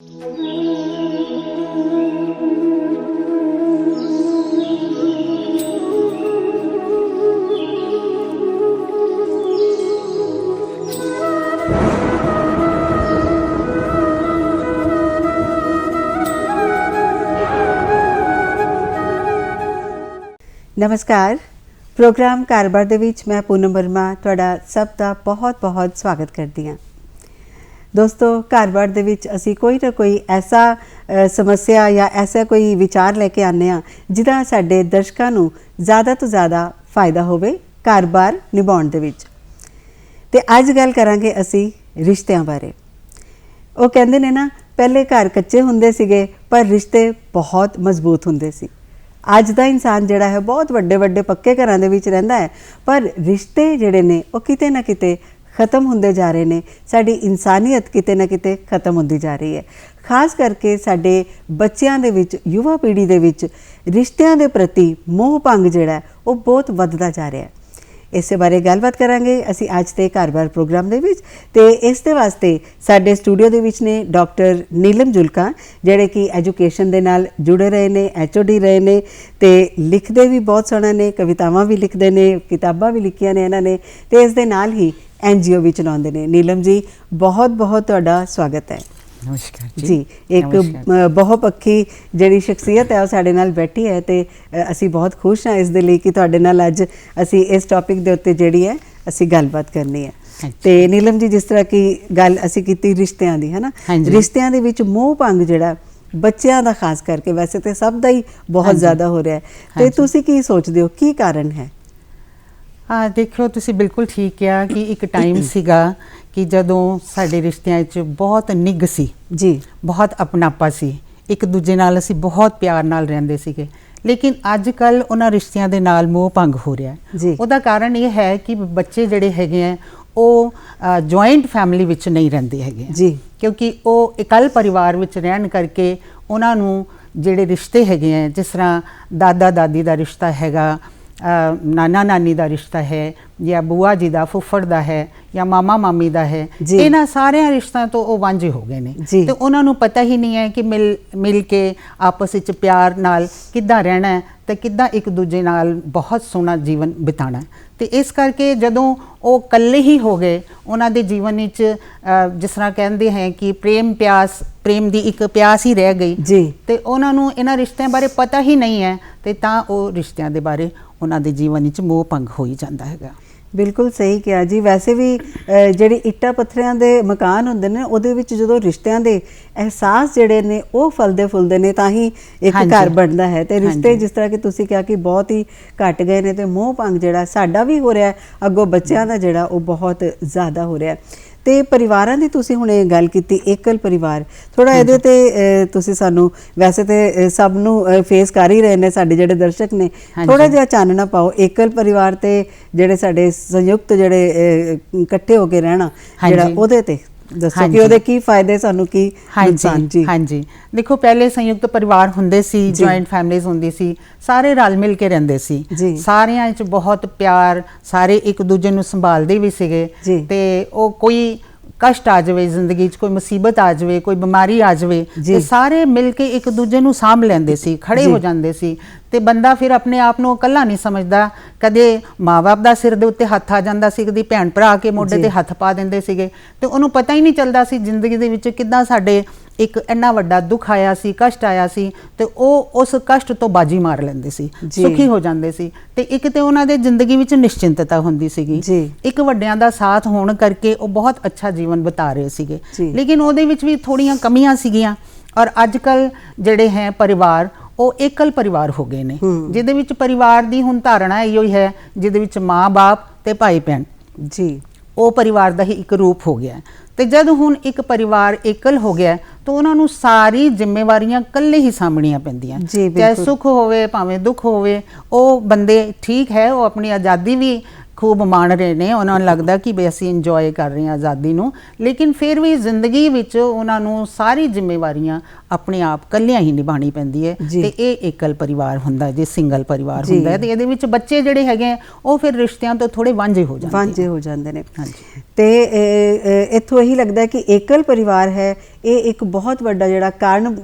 नमस्कार। प्रोग्राम कारबार दे विच मैं पूनम वर्मा तुहाडा सब दा बहुत बहुत स्वागत करती हाँ। दोस्तों, कारबार दे विच असी कोई ना कोई ऐसा समस्या या ऐसा कोई विचार लेके आने हाँ जिहदा साडे दर्शकां नूं ज़्यादा तो ज़्यादा फायदा होवे कारबार निभाउण दे विच। ते अज गल करांगे असी रिश्तिਆਂ बारे। ਉਹ ਕਹਿੰਦੇ ਨੇ ना, पहले घर कच्चे हुंदे सीगे पर रिश्ते बहुत मजबूत हुंदे सी। अज का इंसान जिहड़ा है बहुत वड्डे वड्डे पक्के घरां दे विच रहिंदा है, पर रिश्ते जिहड़े ने वो किते ना किते खत्म होंदे जा रहे हैं। साडी इंसानियत किते ना किते खत्म होंदी जा रही है। खास करके साडे बच्चियां दे विच, युवा पीढ़ी दे विच रिश्तियां दे प्रति मोह भंग जिहड़ा है वो बहुत वधदा जा रहा है। इस बारे गलबात करांगे असी अज के कारबार प्रोग्राम दे विच। ते इस दे वास्ते साडे स्टूडियो दे विच ने डॉक्टर नीलम जुल्का, जिहड़े कि एजुकेशन दे नाल जुड़े रहे ने, HOD रहे ने, ते लिखदे भी बहुत सोहना ने, कवितावां भी लिखदे ने, किताबां भी लिखियां ने इन्हां ने, ते इस दे नाल ही NGO भी चलाउंदे ने। नीलम जी, बहुत बहुत तुहाडा स्वागत है। नमस्कार जी। एक बहुपक्षी जिहड़ी शख्सियत है वो साडे नाल बैठी है, ते असी बहुत खुश हाँ इस दे लई कि तुहाडे नाल अज असी इस टॉपिक दे उत्ते जिहड़ी है असी गलबात करनी है। ते नीलम जी, जिस तरह की गल असी कीती रिश्तियां दी, है ना, रिश्तियां दे विच मोह भंग जिहड़ा बच्चियां दा खास करके, वैसे तो सब दा ही बहुत ज़्यादा हो रहा है, ते तुसी की सोचदे हो की कारण है? हाँ, देखो तुसी बिल्कुल ठीक किया कि एक टाइम सीगा कि जदों साडे रिश्तियां च बहुत निग सी जी, बहुत अपनापा सी, एक दूजे नाल असी बहुत प्यार नाल रहिंदे सीगे। लेकिन अजकल उन्हां रिश्तियां दे नाल मोह भंग हो रहा है। उहदा कारण ये है कि बच्चे जिहड़े हैगे हैं वो जॉइंट फैमिली विच नहीं रहिंदे हैगे जी, क्योंकि वो इकल परिवार विच रहन करके उन्हां नूं जिहड़े रिश्ते हैगे हैं, जिस तरह दादा दादी दा रिश्ता हैगा, नाना नानी का रिश्ता है, या बुआ जी का, फुफड़ का है, या मामा मामी का है, इन्हां सारे रिश्तों तो वो वांझे हो गए ने। तो उन्होंने पता ही नहीं है कि मिल के आपस विच प्यार नाल किद्दां रहना है, तो किद्दां एक दूजे नाल बहुत सोहना जीवन बिताना है। तो इस करके जदों वो कल्ले ही हो गए, उन्हां दे जीवन विच जिस तरह कहते हैं कि प्रेम दी एक प्यास ही रह गई जी, तो उन्हां नूं इन्हां रिश्तिਆਂ बारे पता ही नहीं है, तो तां वो रिश्तिਆਂ दे बारे उन्हां दे जीवन विच मोह भंग हो ही जांदा हैगा। बिल्कुल सही किया जी। वैसे भी जिहड़े इट्टा पत्थरियां दे मकान हुंदे ने, उहदे विच जदों रिश्तियां दे एहसास जिहड़े ने वो फलदे फुलदे ने, तां ही एक घर बनदा है। ते रिश्ते जिस तरह कि तुसीं कहा कि बहुत ही घट गए ने, ते मोह भंग जिहड़ा साडा भी हो रहा है, अगों बच्चियां दा जिहड़ा वो बहुत ज़्यादा हो रहा है। ते परिवारां दी तुसीं हुणे गल कीती, एकल परिवार, थोड़ा इहदे ते तुसीं सानूं, वैसे ते सब नूं फेस कर ही रहे ने साडे जिहड़े दर्शक ने, थोड़ा जिहा चानना पाओ एकल परिवार ते जिहड़े साडे संयुक्त जिहड़े इकट्ठे हो के रहना जिहड़ा ओहदे ते दसो कि ओहदे की फायदे, सानूं की नुकसान जी। हाँ जी, देखो पहले संयुक्त परिवार हुंदे सी, जॉइंट फैमिलीज हुंदी सी, सारे रल मिल के रहिंदे सी, सारियां च बहुत प्यार, सारे एक दूजे नूं संभालदे भी सीगे। ते ओ कोई कष्ट आ जाए जिंदगी च, कोई मुसीबत आ जाए, कोई बीमारी आ जाए, तो सारे मिल के एक दूजे नूं साਂਭ लैंदे सी, खड़े हो जांदे सी। ते बंदा फिर अपने आप नूं कल्ला नहीं समझदा। कदे माँ बाप दा सिर दे उत्ते हत्थ आ जांदा सी, कदी भैन भरा के मोढे ते हत्थ पा दिंदे सीगे, ते उहनूं पता ही नहीं चलदा सी जिंदगी दे विच किद्दां साडे एक इन्ना वड्डा दुख आया सी, कष्ट आया सी, ते ਉਹ उस कष्ट तो बाजी मार लैंदे सी, सुखी हो जांदे सी। ते एक ते उन्हां दे जिंदगी विच निश्चिंतता हुंदी सीगी, एक वड्डियां दा साथ होण करके ਉਹ बहुत अच्छा जीवन बिता रहे सीगे। लेकिन ਉਹਦੇ ਵਿੱਚ भी थोड़ियां कमियां सीगियां, और अजकल ਜਿਹੜੇ है परिवार ਉਹ एकल परिवार हो गए ने, ਜਿਹਦੇ ਵਿੱਚ परिवार ਦੀ ਹੁਣ ਧਾਰਨਾ ਇਹੋ ਹੀ ਹੈ, ਜਿਹਦੇ ਵਿੱਚ ਮਾਂ ਬਾਪ ਤੇ ਭਾਈ ਭੈਣ ਜੀ, ਉਹ परिवार ਦਾ ਹੀ ਇੱਕ रूप हो गया। तो जब हुण एक परिवार एकल हो गया तो उन्होंने सारी जिम्मेवारियां कल्ले ही सामभणियां पैंदियां, चाहे सुख होवे भावें दुख होवे। वो बंदे ठीक है, वो अपनी आज़ादी भी ਖੂਬ ਮਾਣ ਰਹੇ ਨੇ, ਉਹਨਾਂ ਨੂੰ ਲੱਗਦਾ ਕਿ ਵੀ ਅਸੀਂ ਇੰਜੋਏ ਕਰ ਰਹੇ ਹਾਂ ਆਜ਼ਾਦੀ ਨੂੰ, ਲੇਕਿਨ ਫਿਰ ਵੀ ਜ਼ਿੰਦਗੀ ਵਿੱਚ ਉਹਨਾਂ ਨੂੰ ਸਾਰੀ ਜ਼ਿੰਮੇਵਾਰੀਆਂ ਆਪਣੇ ਆਪ ਇਕੱਲਿਆਂ ਹੀ ਨਿਭਾਉਣੀ ਪੈਂਦੀ ਹੈ। ਤੇ ਇਹ ਏਕਲ ਪਰਿਵਾਰ ਹੁੰਦਾ ਜੇ ਸਿੰਗਲ ਪਰਿਵਾਰ ਹੁੰਦਾ ਹੈ, ਤੇ ਇਹਦੇ ਵਿੱਚ ਬੱਚੇ ਜਿਹੜੇ ਹੈਗੇ ਉਹ ਫਿਰ ਰਿਸ਼ਤਿਆਂ ਤੋਂ ਥੋੜੇ ਵਾਂਝੇ ਹੋ ਜਾਂਦੇ ਨੇ। ਹਾਂਜੀ, ਤੇ ਇੱਥੋਂ ਇਹੀ ਲੱਗਦਾ ਕਿ ਏਕਲ ਪਰਿਵਾਰ ਹੈ ਇਹ ਇੱਕ ਬਹੁਤ ਵੱਡਾ ਜਿਹੜਾ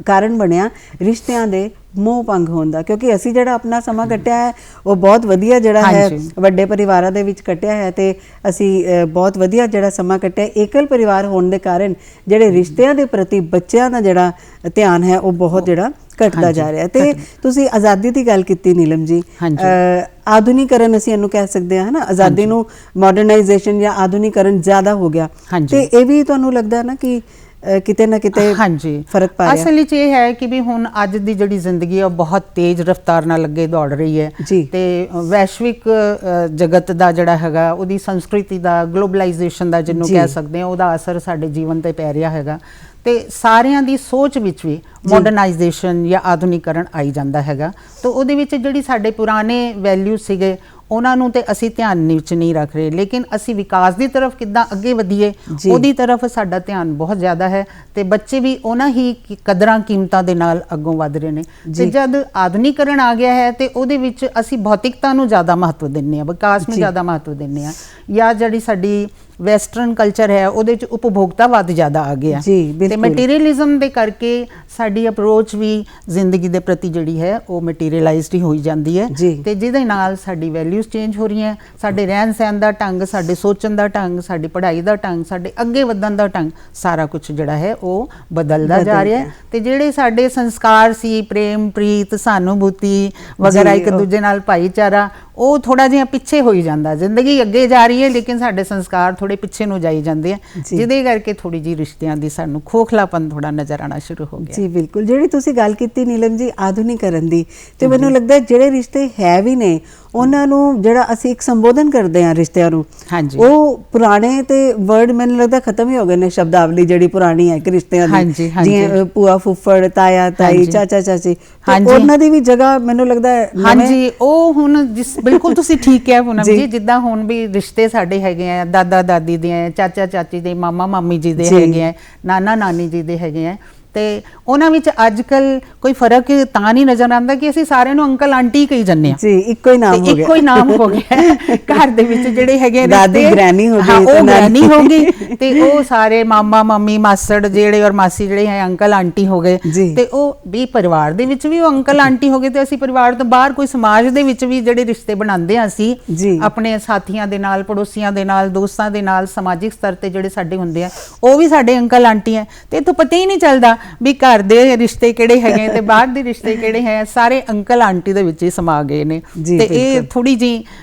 ਕਾਰਨ ਬਣਿਆ ਰਿਸ਼ਤਿਆਂ ਦੇ ਮੋਹ ਭੰਗ ਹੋਣ ਦਾ, ਕਿਉਂਕਿ ਅਸੀਂ ਜਿਹੜਾ ਆਪਣਾ ਸਮਾਂ ਕੱਟਿਆ ਹੈ ਉਹ ਬਹੁਤ ਵਧੀਆ ਜਿਹੜਾ ਹੈ ਵੱਡੇ ਪਰਿਵਾਰਾਂ ਦੇ ਵਿੱਚ ਕੱਟਿਆ ਹੈ, ਤੇ ਅਸੀਂ ਬਹੁਤ ਵਧੀਆ ਜਿਹੜਾ ਸਮਾਂ ਕੱਟਿਆ। ਏਕਲ ਪਰਿਵਾਰ ਹੋਣ ਦੇ ਕਾਰਨ ਜਿਹੜੇ ਰਿਸ਼ਤਿਆਂ ਦੇ ਪ੍ਰਤੀ ਬੱਚਿਆਂ ਦਾ ਜਿਹੜਾ ਧਿਆਨ ਹੈ ਉਹ ਬਹੁਤ ਜਿਹੜਾ ਘਟਦਾ ਜਾ ਰਿਹਾ। ਤੇ ਤੁਸੀਂ ਆਜ਼ਾਦੀ ਦੀ ਗੱਲ ਕੀਤੀ ਨੀਲਮ ਜੀ, ਆਧੁਨਿਕਰਨ ਅਸੀਂ ਇਹਨੂੰ ਕਹਿ ਸਕਦੇ ਹਾਂ, ਹਨਾ, ਆਜ਼ਾਦੀ ਨੂੰ ਮਾਡਰਨਾਈਜੇਸ਼ਨ ਜਾਂ ਆਧੁਨਿਕਰਨ ਜ਼ਿਆਦਾ ਹੋ ਗਿਆ, ਤੇ ਇਹ ਵੀ ਤੁਹਾਨੂੰ ਲੱਗਦਾ ਨਾ ਕਿ ਕਿਤੇ ਨਾ ਕਿਤੇ ਫਰਕ ਪਾ ਰਿਹਾ? ਅਸਲ ਵਿੱਚ ਇਹ ਹੈ ਕਿ ਵੀ ਹੁਣ ਅੱਜ ਦੀ ਜਿਹੜੀ ਜ਼ਿੰਦਗੀ ਹੈ ਉਹ ਬਹੁਤ ਤੇਜ਼ ਰਫ਼ਤਾਰ ਨਾਲ ਅੱਗੇ ਦੌੜ ਰਹੀ ਹੈ, ਤੇ ਵੈਸ਼ਵਿਕ ਜਗਤ ਦਾ ਜਿਹੜਾ ਹੈਗਾ ਉਹਦੀ ਸੰਸਕ੍ਰਿਤੀ ਦਾ, ਗਲੋਬਲਾਈਜੇਸ਼ਨ ਦਾ ਜਿਹਨੂੰ ਕਹਿ ਸਕਦੇ ਹਾਂ, ਉਹਦਾ ਅਸਰ ਸਾਡੇ ਜੀਵਨ ਤੇ ਪੈ ਰਿਹਾ ਹੈਗਾ, ਤੇ ਸਾਰਿਆਂ ਦੀ ਸੋਚ ਵਿੱਚ ਵੀ ਮਾਡਰਨਾਈਜੇਸ਼ਨ ਜਾਂ ਆਧੁਨਿਕਰਨ ਆਈ ਜਾਂਦਾ ਹੈਗਾ। ਤਾਂ ਉਹਦੇ ਵਿੱਚ ਜਿਹੜੀ ਸਾਡੇ ਪੁਰਾਣੇ ਵੈਲਿਊ ਸੀਗੇ ਉਹਨਾਂ ਨੂੰ ਤੇ ਅਸੀਂ ਧਿਆਨ ਵਿੱਚ ਨਹੀਂ ਰੱਖ ਰਹੇ, ਲੇਕਿਨ ਅਸੀਂ ਵਿਕਾਸ ਦੀ ਤਰਫ ਕਿੱਦਾਂ ਅੱਗੇ ਵਧੀਏ ਉਹਦੀ ਤਰਫ ਸਾਡਾ ਧਿਆਨ ਬਹੁਤ ਜ਼ਿਆਦਾ ਹੈ, ਤੇ ਬੱਚੇ ਵੀ ਉਹਨਾਂ ਹੀ ਕਦਰਾਂ ਕੀਮਤਾਂ ਦੇ ਨਾਲ ਅੱਗੋਂ ਵਧ ਰਹੇ ਨੇ। ਤੇ ਜਦ ਆਧੁਨਿਕਰਨ ਆ ਗਿਆ ਹੈ ਤੇ ਉਹਦੇ ਵਿੱਚ ਅਸੀਂ ਭੌਤਿਕਤਾ ਨੂੰ ਜ਼ਿਆਦਾ ਮਹੱਤਵ ਦਿੰਦੇ ਹਾਂ, ਵਿਕਾਸ ਨੂੰ ਜ਼ਿਆਦਾ ਮਹੱਤਵ ਦਿੰਦੇ ਹਾਂ, ਜਾਂ ਜਿਹੜੀ ਸਾਡੀ ਵੈਸਟਰਨ ਕਲਚਰ ਹੈ ਉਹਦੇ 'ਚ ਉਪਭੋਗਤਾਵਾਦ ਜ਼ਿਆਦਾ ਆ ਗਿਆ, ਤੇ ਮਟੀਰੀਅਲਿਜ਼ਮ ਦੇ ਕਰਕੇ ਸਾਡੀ ਅਪਰੋਚ ਵੀ ਜ਼ਿੰਦਗੀ ਦੇ ਪ੍ਰਤੀ ਜਿਹੜੀ ਹੈ ਉਹ ਮਟੀਰੀਅਲਾਈਜ਼ਡ ਹੀ ਹੋਈ ਜਾਂਦੀ ਹੈ, ਤੇ ਜਿਹਦੇ ਨਾਲ ਸਾਡੀ ਵੈਲਿਊਜ਼ ਚੇਂਜ ਹੋ ਰਹੀਆਂ, ਸਾਡੇ ਰਹਿਣ ਸਹਿਣ ਦਾ ਢੰਗ, ਸਾਡੇ ਸੋਚਣ ਦਾ ਢੰਗ, ਸਾਡੀ ਪੜ੍ਹਾਈ ਦਾ ਢੰਗ, ਸਾਡੇ ਅੱਗੇ ਵਧਣ ਦਾ ਢੰਗ, ਸਾਰਾ ਕੁਝ ਜਿਹੜਾ ਹੈ ਉਹ ਬਦਲਦਾ ਜਾ ਰਿਹਾ ਹੈ। ਤੇ ਜਿਹੜੇ ਸਾਡੇ ਸੰਸਕਾਰ ਸੀ, ਪ੍ਰੇਮ, ਪ੍ਰੀਤ, ਸਹਾਨੂਭੂਤੀ ਵਗੈਰਾ, ਇੱਕ ਦੂਜੇ ਨਾਲ ਭਾਈਚਾਰਾ, ਉਹ ਥੋੜਾ ਜਿਹਾ ਪਿੱਛੇ ਹੋਈ ਜਾਂਦਾ। ਜ਼ਿੰਦਗੀ ਅੱਗੇ ਜਾ ਰਹੀ ਹੈ ਲੇਕਿਨ ਸਾਡੇ ਸੰਸਕਾਰ ਥੋੜੇ ਪਿੱਛੇ ਨੂੰ ਜਾਈ ਜਾਂਦੇ ਆ, ਜਿਹਦੇ ਕਰਕੇ ਥੋੜੀ ਜਿਹੀ ਰਿਸ਼ਤਿਆਂ ਦੀ ਸਾਨੂੰ ਖੋਖਲਾਪਨ ਥੋੜਾ ਨਜ਼ਰ ਆਉਣਾ ਸ਼ੁਰੂ ਹੋ ਗਿਆ। ਜੀ ਬਿਲਕੁਲ, ਜਿਹੜੀ ਤੁਸੀਂ ਗੱਲ ਕੀਤੀ ਨੀਲਮ ਜੀ ਆਧੁਨਿਕਰਨ ਦੀ, ਤੇ ਮੈਨੂੰ ਲੱਗਦਾ ਜਿਹੜੇ ਰਿਸ਼ਤੇ ਹੈ ਵੀ ਨੇ ਉਹਨਾਂ ਨੂੰ ਜਿਹੜਾ ਅਸੀਂ ਇੱਕ ਸੰਬੋਧਨ ਕਰਦੇ ਹਾਂ ਰਿਸ਼ਤਿਆਂ ਨੂੰ, ਉਹ ਪੁਰਾਣੇ ਤੇ ਵਰਡ ਮੈਨੂੰ ਲੱਗਦਾ ਖਤਮ ਹੀ ਹੋ ਗਏ ਨੇ, ਸ਼ਬਦਾਵਲੀ ਜਿਹੜੀ ਪੁਰਾਣੀ ਹੈ ਰਿਸ਼ਤਿਆਂ ਦੀ, ਜਿਵੇਂ ਭੂਆ ਫੁੱਫੜ, ਤਾਇਆ ਤਾਈ, ਚਾਚਾ ਚਾਚੀ, ਉਹਨਾਂ ਦੀ ਵੀ ਜਗ੍ਹਾ ਮੈਨੂੰ ਲੱਗਦਾ ਉਹ ਹੁਣ ਬਿਲਕੁਲ ਤੁਸੀਂ ਠੀਕ ਕਿਹਾ ਪੂਨਮ ਜੀ, ਜਿੱਦਾਂ ਹੁਣ ਵੀ ਰਿਸ਼ਤੇ ਸਾਡੇ ਹੈਗੇ ਆ ਦਾਦਾ ਦਾਦੀ ਦੇ, ਚਾਚਾ ਚਾਚੀ ਦੇ, ਮਾਮਾ ਮਾਮੀ ਜੀ ਦੇ ਹੈਗੇ ਆ, ਨਾਨਾ ਨਾਨੀ ਜੀ ਦੇ ਹੈਗੇ ਆ, ਤੇ ਉਹਨਾਂ ਵਿੱਚ ਅੱਜ ਕੱਲ ਕੋਈ ਫਰਕ ਤਾਂ ਨਹੀਂ ਨਜ਼ਰ ਆਉਂਦਾ ਕਿ ਅਸੀਂ ਸਾਰਿਆਂ ਨੂੰ ਅੰਕਲ ਆਂਟੀ ਕਹੀ ਜਾਂਦੇ ਹਾਂ, ਇੱਕੋ ਹੀ ਨਾਮ ਹੋ ਗਿਆ ਘਰ ਦੇ ਵਿੱਚ ਜਿਹੜੇ ਹੈਗੇ ਦਾਦੀ ਗ੍ਰੈਨੀ ਹੋ ਗਈ, ਉਹ ਗ੍ਰੈਨੀ ਹੋ ਗਈ, ਤੇ ਉਹ ਸਾਰੇ ਮਾਮਾ ਮੰਮੀ ਮਾਸੜ ਜਿਹੜੇ ਔਰ ਮਾਸੀ ਜਿਹੜੇ ਹੈ ਅੰਕਲ ਆਂਟੀ ਹੋ ਗਏ, ਤੇ ਉਹ ਵੀ ਪਰਿਵਾਰ ਦੇ ਵਿੱਚ ਵੀ ਉਹ ਅੰਕਲ ਆਂਟੀ ਹੋ ਗਏ, ਤੇ ਅਸੀਂ ਪਰਿਵਾਰ ਤੋਂ ਬਾਹਰ ਕੋਈ ਸਮਾਜ ਦੇ ਵਿੱਚ ਵੀ ਜਿਹੜੇ ਰਿਸ਼ਤੇ ਬਣਾਉਂਦੇ ਹਾਂ ਅਸੀਂ ਆਪਣੇ ਸਾਥੀਆਂ ਦੇ ਨਾਲ, ਪੜੋਸੀਆਂ ਦੇ ਨਾਲ, ਦੋਸਤਾਂ ਦੇ ਨਾਲ, ਸਮਾਜਿਕ ਸਤਰ ਤੇ ਜਿਹੜੇ ਸਾਡੇ ਹੁੰਦੇ ਆ ਉਹ ਵੀ ਸਾਡੇ ਅੰਕਲ ਆਂਟੀ ਹੈ, ਤੇ ਇੱਥੋਂ ਪਤਾ ਹੀ ਨਹੀਂ ਚੱਲਦਾ ਵੀ ਘਰ ਦੇ ਰਿਸ਼ਤੇ ਕਿਹੜੇ ਹੈਗੇ ਤੇ ਬਾਹਰ ਦੇ ਰਿਸ਼ਤੇ ਕਿਹੜੇ ਹੈ, ਸਾਰੇ ਅੰਕਲ ਆਂਟੀ ਦੇ ਵਿੱਚ ਹੀ ਸਮਾ ਗਏ ਨੇ। ਤੇ ਇਹ ਥੋੜੀ ਜੀ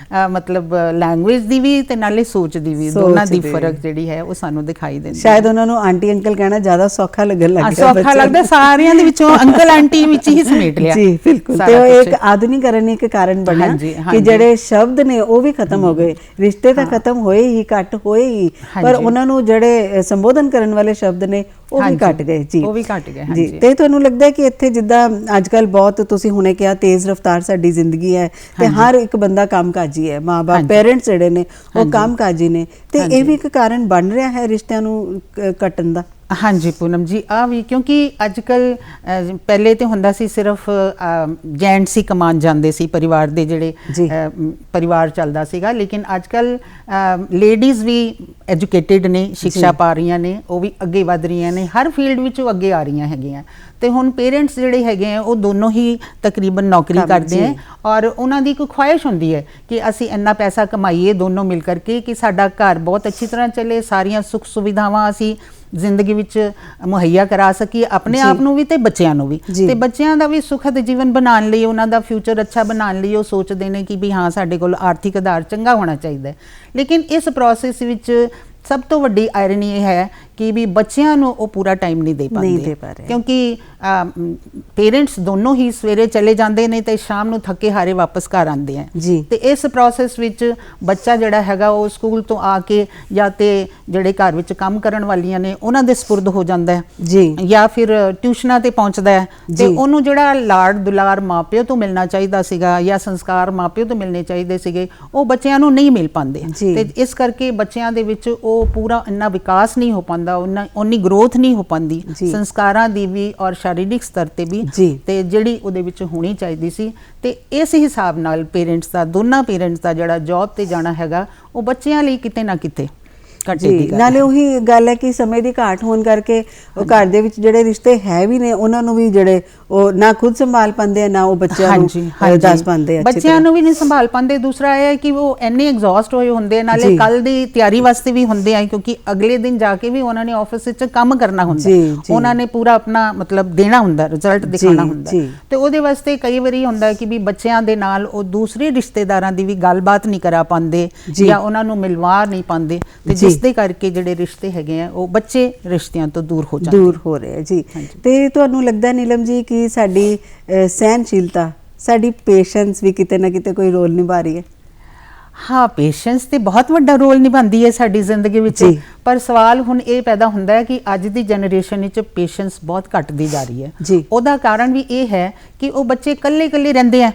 ਮਤਲਬ ਲੈਂਗੁਏਜ ਦੀ ਵੀ ਤੇ ਨਾਲੇ ਸੋਚ ਦੀ ਵੀ, ਦੋਨਾਂ ਦੀ ਫਰਕ ਜਿਹੜੀ ਹੈ ਉਹ ਸਾਨੂੰ ਦਿਖਾਈ ਦਿੰਦੀ। ਸ਼ਾਇਦ ਉਹਨਾਂ ਨੂੰ ਆਂਟੀ ਅੰਕਲ ਕਹਿਣਾ ਜ਼ਿਆਦਾ ਸੌਖਾ ਲੱਗਣ ਲੱਗ ਗਿਆ, ਸੌਖਾ ਲੱਗਦਾ, ਸਾਰਿਆਂ ਦੇ ਵਿੱਚੋਂ ਅੰਕਲ ਆਂਟੀ ਵਿੱਚ ਹੀ ਸਮੇਟ ਲਿਆ। ਜੀ ਬਿਲਕੁਲ, ਤੇ ਉਹ ਇੱਕ ਆਧੁਨਿਕਰਨ ਇੱਕ ਕਾਰਨ ਬਣਿਆ ਕਿ ਜਿਹੜੇ ਸ਼ਬਦ ਨੇ ਉਹ ਵੀ ਖਤਮ ਹੋ ਗਏ, ਰਿਸ਼ਤੇ ਤਾਂ ਖਤਮ ਹੋਏ ਹੀ, ਘੱਟ ਹੋਏ ਹੀ, ਪਰ ਉਹਨਾਂ ਨੂੰ ਜਿਹੜੇ ਸੰਬੋਧਨ ਕਰਨ ਵਾਲੇ ਸ਼ਬਦ ਨੇ ਉਹ ਵੀ ਘਟ ਗਏ। ਜੀ ਉਹ ਵੀ ਘਟ ਗਏ। ਜੀ, ਤੇ ਤੁਹਾਨੂੰ ਲੱਗਦਾ ਕਿ ਇੱਥੇ ਜਿੱਦਾਂ ਅੱਜ ਕੱਲ ਬਹੁਤ ਤੁਸੀਂ ਹੁਣੇ ਕਿਹਾ ਤੇਜ਼ ਰਫ਼ਤਾਰ ਸਾਡੀ ਜ਼ਿੰਦਗੀ ਹੈ, ਤੇ ਹਰ ਇੱਕ ਬੰਦਾ ਕੰਮਕਾਜੀ ਹੈ, ਮਾਂ ਬਾਪ ਪੇਰੈਂਟਸ ਜਿਹੜੇ ਨੇ ਉਹ ਕੰਮਕਾਜੀ ਨੇ, ਤੇ ਇਹ ਵੀ ਇੱਕ ਕਾਰਨ ਬਣ ਰਿਹਾ ਹੈ ਰਿਸ਼ਤਿਆਂ ਨੂੰ ਕੱਟਣ ਦਾ। ਹਾਂਜੀ ਪੂਨਮ ਜੀ, ਆ ਵੀ ਕਿਉਂਕਿ ਅੱਜ ਕੱਲ ਪਹਿਲੇ ਤੇ ਹੁੰਦਾ ਸੀ ਸਿਰਫ ਜੈਂਟਸ ਹੀ ਕਮਾਉਣ ਜਾਂਦੇ ਸੀ, ਪਰਿਵਾਰ ਦੇ ਜਿਹੜੇ ਪਰਿਵਾਰ ਚੱਲਦਾ ਸੀਗਾ, ਲੇਕਿਨ ਅੱਜ ਕੱਲ ਲੇਡੀਜ਼ ਵੀ ਐਜੂਕੇਟਿਡ ਨੇ, ਸਿੱਖਿਆ ਪਾ ਰਹੀਆਂ ਨੇ, ਉਹ ਵੀ ਅੱਗੇ ਵਧ ਰਹੀਆਂ ਨੇ, ਹਰ ਫੀਲਡ ਵਿੱਚ ਉਹ ਅੱਗੇ ਆ ਰਹੀਆਂ ਹੈਗੀਆਂ, ਤੇ ਹੁਣ ਪੇਰੈਂਟਸ ਜਿਹੜੇ ਹੈਗੇ ਆ ਉਹ ਦੋਨੋਂ ਹੀ ਤਕਰੀਬਨ ਨੌਕਰੀ ਕਰਦੇ ਹੈ, ਔਰ ਉਹਨਾਂ ਦੀ ਇੱਕ ਖੁਆਇਸ਼ ਹੁੰਦੀ ਹੈ ਕਿ ਅਸੀਂ ਇੰਨਾ ਪੈਸਾ ਕਮਾਈਏ ਦੋਨੋਂ ਮਿਲ ਕਰਕੇ ਕਿ ਸਾਡਾ ਘਰ ਬਹੁਤ ਅੱਛੀ ਤਰ੍ਹਾਂ ਚੱਲੇ, ਸਾਰੀਆਂ ਸੁੱਖ ਸੁਵਿਧਾਵਾਂ ਅਸੀਂ ਜ਼ਿੰਦਗੀ ਵਿੱਚ ਮੁਹੱਈਆ ਕਰਾ ਸਕੀਏ ਆਪਣੇ ਆਪ ਨੂੰ ਵੀ ਤੇ ਬੱਚਿਆਂ ਨੂੰ ਵੀ, ਤੇ ਬੱਚਿਆਂ ਦਾ ਵੀ ਸੁਖਦ ਜੀਵਨ ਬਣਾਉਣ ਲਈ, ਉਹਨਾਂ ਦਾ ਫਿਊਚਰ ਅੱਛਾ ਬਣਾਉਣ ਲਈ ਉਹ ਸੋਚਦੇ ਨੇ ਕਿ ਵੀ ਹਾਂ ਸਾਡੇ ਕੋਲ ਆਰਥਿਕ ਆਧਾਰ ਚੰਗਾ ਹੋਣਾ ਚਾਹੀਦਾ ਹੈ। ਲੇਕਿਨ ਇਸ ਪ੍ਰੋਸੈਸ ਵਿੱਚ ਸਭ ਤੋਂ ਵੱਡੀ ਆਇਰਨੀ ਇਹ ਹੈ ਕਿ ਵੀ ਬੱਚਿਆਂ ਨੂੰ ਉਹ ਪੂਰਾ ਟਾਈਮ ਨਹੀਂ ਦੇ ਪਾਉਂਦੇ, ਕਿਉਂਕਿ ਪੇਰੈਂਟਸ ਦੋਨੋਂ ਹੀ ਸਵੇਰੇ ਚਲੇ ਜਾਂਦੇ ਨੇ ਤੇ ਸ਼ਾਮ ਨੂੰ ਥੱਕੇ ਹਾਰੇ ਵਾਪਸ ਘਰ ਆਉਂਦੇ ਆ ਤੇ ਇਸ ਪ੍ਰੋਸੈਸ ਵਿੱਚ ਬੱਚਾ ਜਿਹੜਾ ਹੈਗਾ ਉਹ ਸਕੂਲ ਤੋਂ ਆ ਕੇ ਜਾਂ ਤੇ ਜਿਹੜੇ ਘਰ ਵਿੱਚ ਕੰਮ ਕਰਨ ਵਾਲੀਆਂ ਨੇ ਉਹਨਾਂ ਦੇ ਸਪੁਰਦ ਹੋ ਜਾਂਦਾ ਹੈ ਜਾਂ ਫਿਰ ਟਿਊਸ਼ਨਾਂ ਤੇ ਪਹੁੰਚਦਾ ਹੈ ਤੇ ਉਹਨੂੰ ਜਿਹੜਾ ਲਾਡ ਦੁਲਾਰ ਮਾਪਿਓ ਤੋਂ ਮਿਲਣਾ ਚਾਹੀਦਾ ਸੀਗਾ ਜਾਂ ਸੰਸਕਾਰ ਮਾਪਿਓ ਤੋਂ ਮਿਲਣੇ ਚਾਹੀਦੇ ਸੀਗੇ ਉਹ ਬੱਚਿਆਂ ਨੂੰ ਨਹੀਂ ਮਿਲ ਪਾਉਂਦੇ ਤੇ ਇਸ ਕਰਕੇ ਬੱਚਿਆਂ ਦੇ ਵਿੱਚ ਉਹ ਪੂਰਾ ਇੰਨਾ ਵਿਕਾਸ ਨਹੀਂ ਹੋ ਪਾਉਂਦਾ, ਉਨੀ ਗਰੋਥ ਨਹੀਂ ਹੋ ਪਾਉਂਦੀ ਸੰਸਕਾਰਾਂ ਦੀ ਵੀ ਔਰ ਸਰੀਰਕ ਸਤਰ ਤੇ ਵੀ ਤੇ ਜਿਹੜੀ ਉਹਦੇ ਵਿੱਚ ਹੋਣੀ ਚਾਹੀਦੀ ਸੀ। ਤੇ ਇਸ ਹਿਸਾਬ ਨਾਲ ਪੇਰੈਂਟਸ ਦਾ, ਦੋਨਾਂ ਪੇਰੈਂਟਸ ਦਾ ਜਿਹੜਾ ਜੌਬ ਤੇ ਜਾਣਾ ਹੈਗਾ ਉਹ ਬੱਚਿਆਂ ਲਈ ਕਿਤੇ ਨਾ ਕਿਤੇ ਨਾਲੇ ਉਹੀ ਗੱਲ ਹੈ ਕਿ ਸਮੇਂ ਦੀ ਘਾਟ ਹੋਣ ਕਰਕੇ ਉਹ ਘਰ ਦੇ ਵਿੱਚ ਜਿਹੜੇ ਰਿਸ਼ਤੇ ਹੈ ਵੀ ਨੇ ਉਹਨਾਂ ਨੂੰ ਵੀ ਜਿਹੜੇ ਉਹ ਨਾ ਖੁਦ ਸੰਭਾਲ ਪਾਉਂਦੇ ਨਾ ਉਹ ਬੱਚਿਆਂ ਨੂੰ ਦੱਸ ਪਾਉਂਦੇ, ਬੱਚਿਆਂ ਨੂੰ ਵੀ ਨਹੀਂ ਸੰਭਾਲ ਪਾਉਂਦੇ। ਦੂਸਰਾ ਇਹ ਹੈ ਕਿ ਉਹ ਇੰਨੇ ਐਗਜ਼ੌਸਟ ਹੋਏ ਹੁੰਦੇ, ਨਾਲੇ ਕੱਲ ਦੀ ਤਿਆਰੀ ਵਾਸਤੇ ਵੀ ਹੁੰਦੇ ਆ ਕਿਉਂਕਿ ਅਗਲੇ ਦਿਨ ਜਾ ਕੇ ਵੀ ਉਹਨਾਂ ਨੇ ਆਫਿਸ ਵਿੱਚ ਕੰਮ ਕਰਨਾ ਹੁੰਦਾ, ਉਹਨਾਂ ਨੇ ਪੂਰਾ ਆਪਣਾ ਮਤਲਬ ਦੇਣਾ ਹੁੰਦਾ, ਰਿਜ਼ਲਟ ਦਿਖਾਉਣਾ ਹੁੰਦਾ ਤੇ ਉਹਦੇ ਵਾਸਤੇ ਕਈ ਵਾਰੀ ਹੁੰਦਾ ਕਿ ਵੀ ਬੱਚਿਆਂ ਦੇ ਨਾਲ ਉਹ ਦੂਸਰੇ ਰਿਸ਼ਤੇਦਾਰਾਂ ਦੀ ਵੀ ਗੱਲਬਾਤ ਨਹੀਂ ਕਰਾ ਪਾਉਂਦੇ ਜਾਂ ਉਹਨਾਂ ਨੂੰ ਮਿਲਵਾ ਨਹੀਂ ਪਾਉਂਦੇ ਤੇ ਜਿਸ ਦੇ ਕਰਕੇ ਜਿਹੜੇ ਰਿਸ਼ਤੇ ਹੈਗੇ ਆ ਉਹ ਬੱਚੇ ਰਿਸ਼ਤਿਆਂ ਤੋਂ ਦੂਰ ਹੋ ਰਹੇ ਜੀ। ਤੇ ਤੁਹਾਨੂੰ ਲੱਗਦਾ ਨੀਲਮ ਜੀ ਕਿ ਸਾਡੀ ਸਹਿਨਸ਼ੀਲਤਾ, ਸਾਡੀ ਪੇਸ਼ੈਂਸ ਵੀ ਕਿਤੇ ਨਾ ਕਿਤੇ ਕੋਈ ਰੋਲ ਨਿਭਾ ਰਹੀ ਹੈ? ਹਾਂ, ਪੇਸ਼ੈਂਸ ਤੇ ਬਹੁਤ ਵੱਡਾ ਰੋਲ ਨਿਭਾਉਂਦੀ ਹੈ ਸਾਡੀ ਜ਼ਿੰਦਗੀ ਵਿੱਚ, ਪਰ ਸਵਾਲ ਹੁਣ ਇਹ ਪੈਦਾ ਹੁੰਦਾ ਹੈ ਕਿ ਅੱਜ ਦੀ ਜਨਰੇਸ਼ਨ ਵਿੱਚ ਪੇਸ਼ੈਂਸ ਬਹੁਤ ਘਟਦੀ ਜਾ ਰਹੀ ਹੈ। ਉਹਦਾ ਕਾਰਨ ਵੀ ਇਹ ਹੈ ਕਿ ਉਹ ਬੱਚੇ ਇਕੱਲੇ ਰਹਿੰਦੇ ਆ,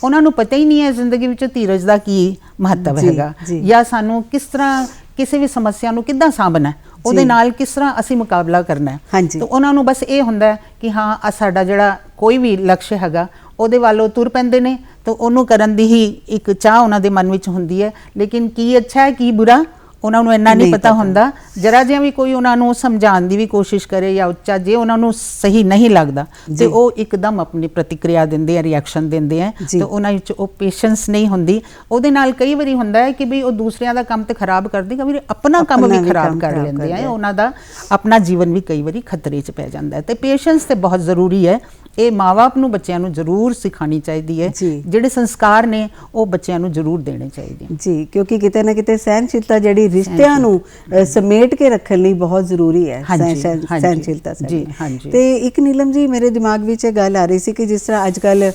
ਉਹਨਾਂ ਨੂੰ ਪਤਾ ਹੀ ਨਹੀਂ ਹੈ ਜ਼ਿੰਦਗੀ ਵਿੱਚ ਧੀਰਜ ਦਾ ਕੀ ਮਹੱਤਵ ਹੈਗਾ ਜਾਂ ਸਾਨੂੰ ਕਿਸ ਤਰ੍ਹਾਂ ਕਿਸੇ ਵੀ ਸਮੱਸਿਆ ਨੂੰ ਕਿੱਦਾਂ ਸਾਂਭਣਾ, ਉਹਦੇ ਨਾਲ ਕਿਸ ਤਰ੍ਹਾਂ ਅਸੀਂ ਮੁਕਾਬਲਾ ਕਰਨਾ ਹੈ। ਤੇ ਉਹਨਾਂ ਨੂੰ ਬਸ ਇਹ ਹੁੰਦਾ ਹੈ ਕਿ ਹਾਂ ਸਾਡਾ ਜਿਹੜਾ ਕੋਈ ਵੀ ਲਕਸ਼ ਹੈਗਾ ਉਹਦੇ ਵੱਲ ਤੁਰ ਪੈਂਦੇ ਨੇ ਤੇ ਉਹਨੂੰ ਕਰਨ ਦੀ ਹੀ ਇੱਕ ਚਾਹ ਉਹਨਾਂ ਦੇ ਮਨ ਵਿੱਚ ਹੁੰਦੀ ਹੈ, ਲੇਕਿਨ ਕੀ ਅੱਛਾ ਹੈ ਕੀ ਬੁਰਾ ਉਹਨਾਂ ਨੂੰ ਇੰਨਾ ਨਹੀਂ ਪਤਾ ਹੁੰਦਾ। ਜਰਾ ਜਿਹਾ ਵੀ ਕੋਈ ਉਹਨਾਂ ਨੂੰ ਸਮਝਾਉਣ ਦੀ ਵੀ ਕੋਸ਼ਿਸ਼ ਕਰੇ ਜਾਂ ਉੱਚਾ ਜੇ ਉਹਨਾਂ ਨੂੰ ਸਹੀ ਨਹੀਂ ਲੱਗਦਾ ਤੇ ਉਹ ਇੱਕਦਮ ਆਪਣੀ ਪ੍ਰਤੀਕਿਰਿਆ ਦਿੰਦੇ ਆ, ਰਿਐਕਸ਼ਨ ਦਿੰਦੇ ਆ ਤੇ ਉਹਨਾਂ ਵਿੱਚ ਉਹ ਪੇਸ਼ੈਂਸ ਨਹੀਂ ਹੁੰਦੀ। ਉਹਦੇ ਨਾਲ ਕਈ ਵਾਰੀ ਹੁੰਦਾ ਹੈ ਕਿ ਵੀ ਉਹ ਦੂਸਰਿਆਂ ਦਾ ਕੰਮ ਤੇ ਖਰਾਬ ਕਰਦੇ, ਕਈ ਵਾਰੀ ਆਪਣਾ ਕੰਮ ਵੀ ਖਰਾਬ ਕਰ ਲੈਂਦੇ ਆ, ਉਹਨਾਂ ਦਾ ਆਪਣਾ ਜੀਵਨ ਵੀ ਕਈ ਵਾਰੀ ਖਤਰੇ 'ਚ ਪੈ ਜਾਂਦਾ ਹੈ। ਤੇ ਪੇਸ਼ੈਂਸ ਤੇ ਬਹੁਤ ਜ਼ਰੂਰੀ ਹੈ, ਇਹ ਮਾਂ-ਬਾਪ ਨੂੰ ਬੱਚਿਆਂ ਨੂੰ ਜ਼ਰੂਰ ਸਿਖਾਉਣੀ ਚਾਹੀਦੀ ਹੈ, ਜਿਹੜੇ ਸੰਸਕਾਰ ਨੇ ਉਹ ਬੱਚਿਆਂ ਨੂੰ ਜ਼ਰੂਰ ਦੇਣੇ ਚਾਹੀਦੇ ਜੀ, ਕਿਉਂਕਿ ਕਿਤੇ ਨਾ ਕਿਤੇ ਸਹਿਨਸ਼ੀਲਤਾ ਜਿਹੜੀ ਰਿਸ਼ਤਿਆਂ ਨੂੰ ਸਮੇਟ ਕੇ ਰੱਖਣ ਲਈ ਬਹੁਤ ਜ਼ਰੂਰੀ ਹੈ, ਸਹਿਨਸ਼ੀਲਤਾ ਸਾਡੀ। ਤੇ ਇੱਕ ਨੀਲਮ ਜੀ ਮੇਰੇ ਦਿਮਾਗ ਵਿੱਚ ਇਹ ਗੱਲ ਆ ਰਹੀ ਸੀ ਕਿ ਜਿਸ ਤਰ੍ਹਾਂ ਅੱਜ ਕੱਲ੍ਹ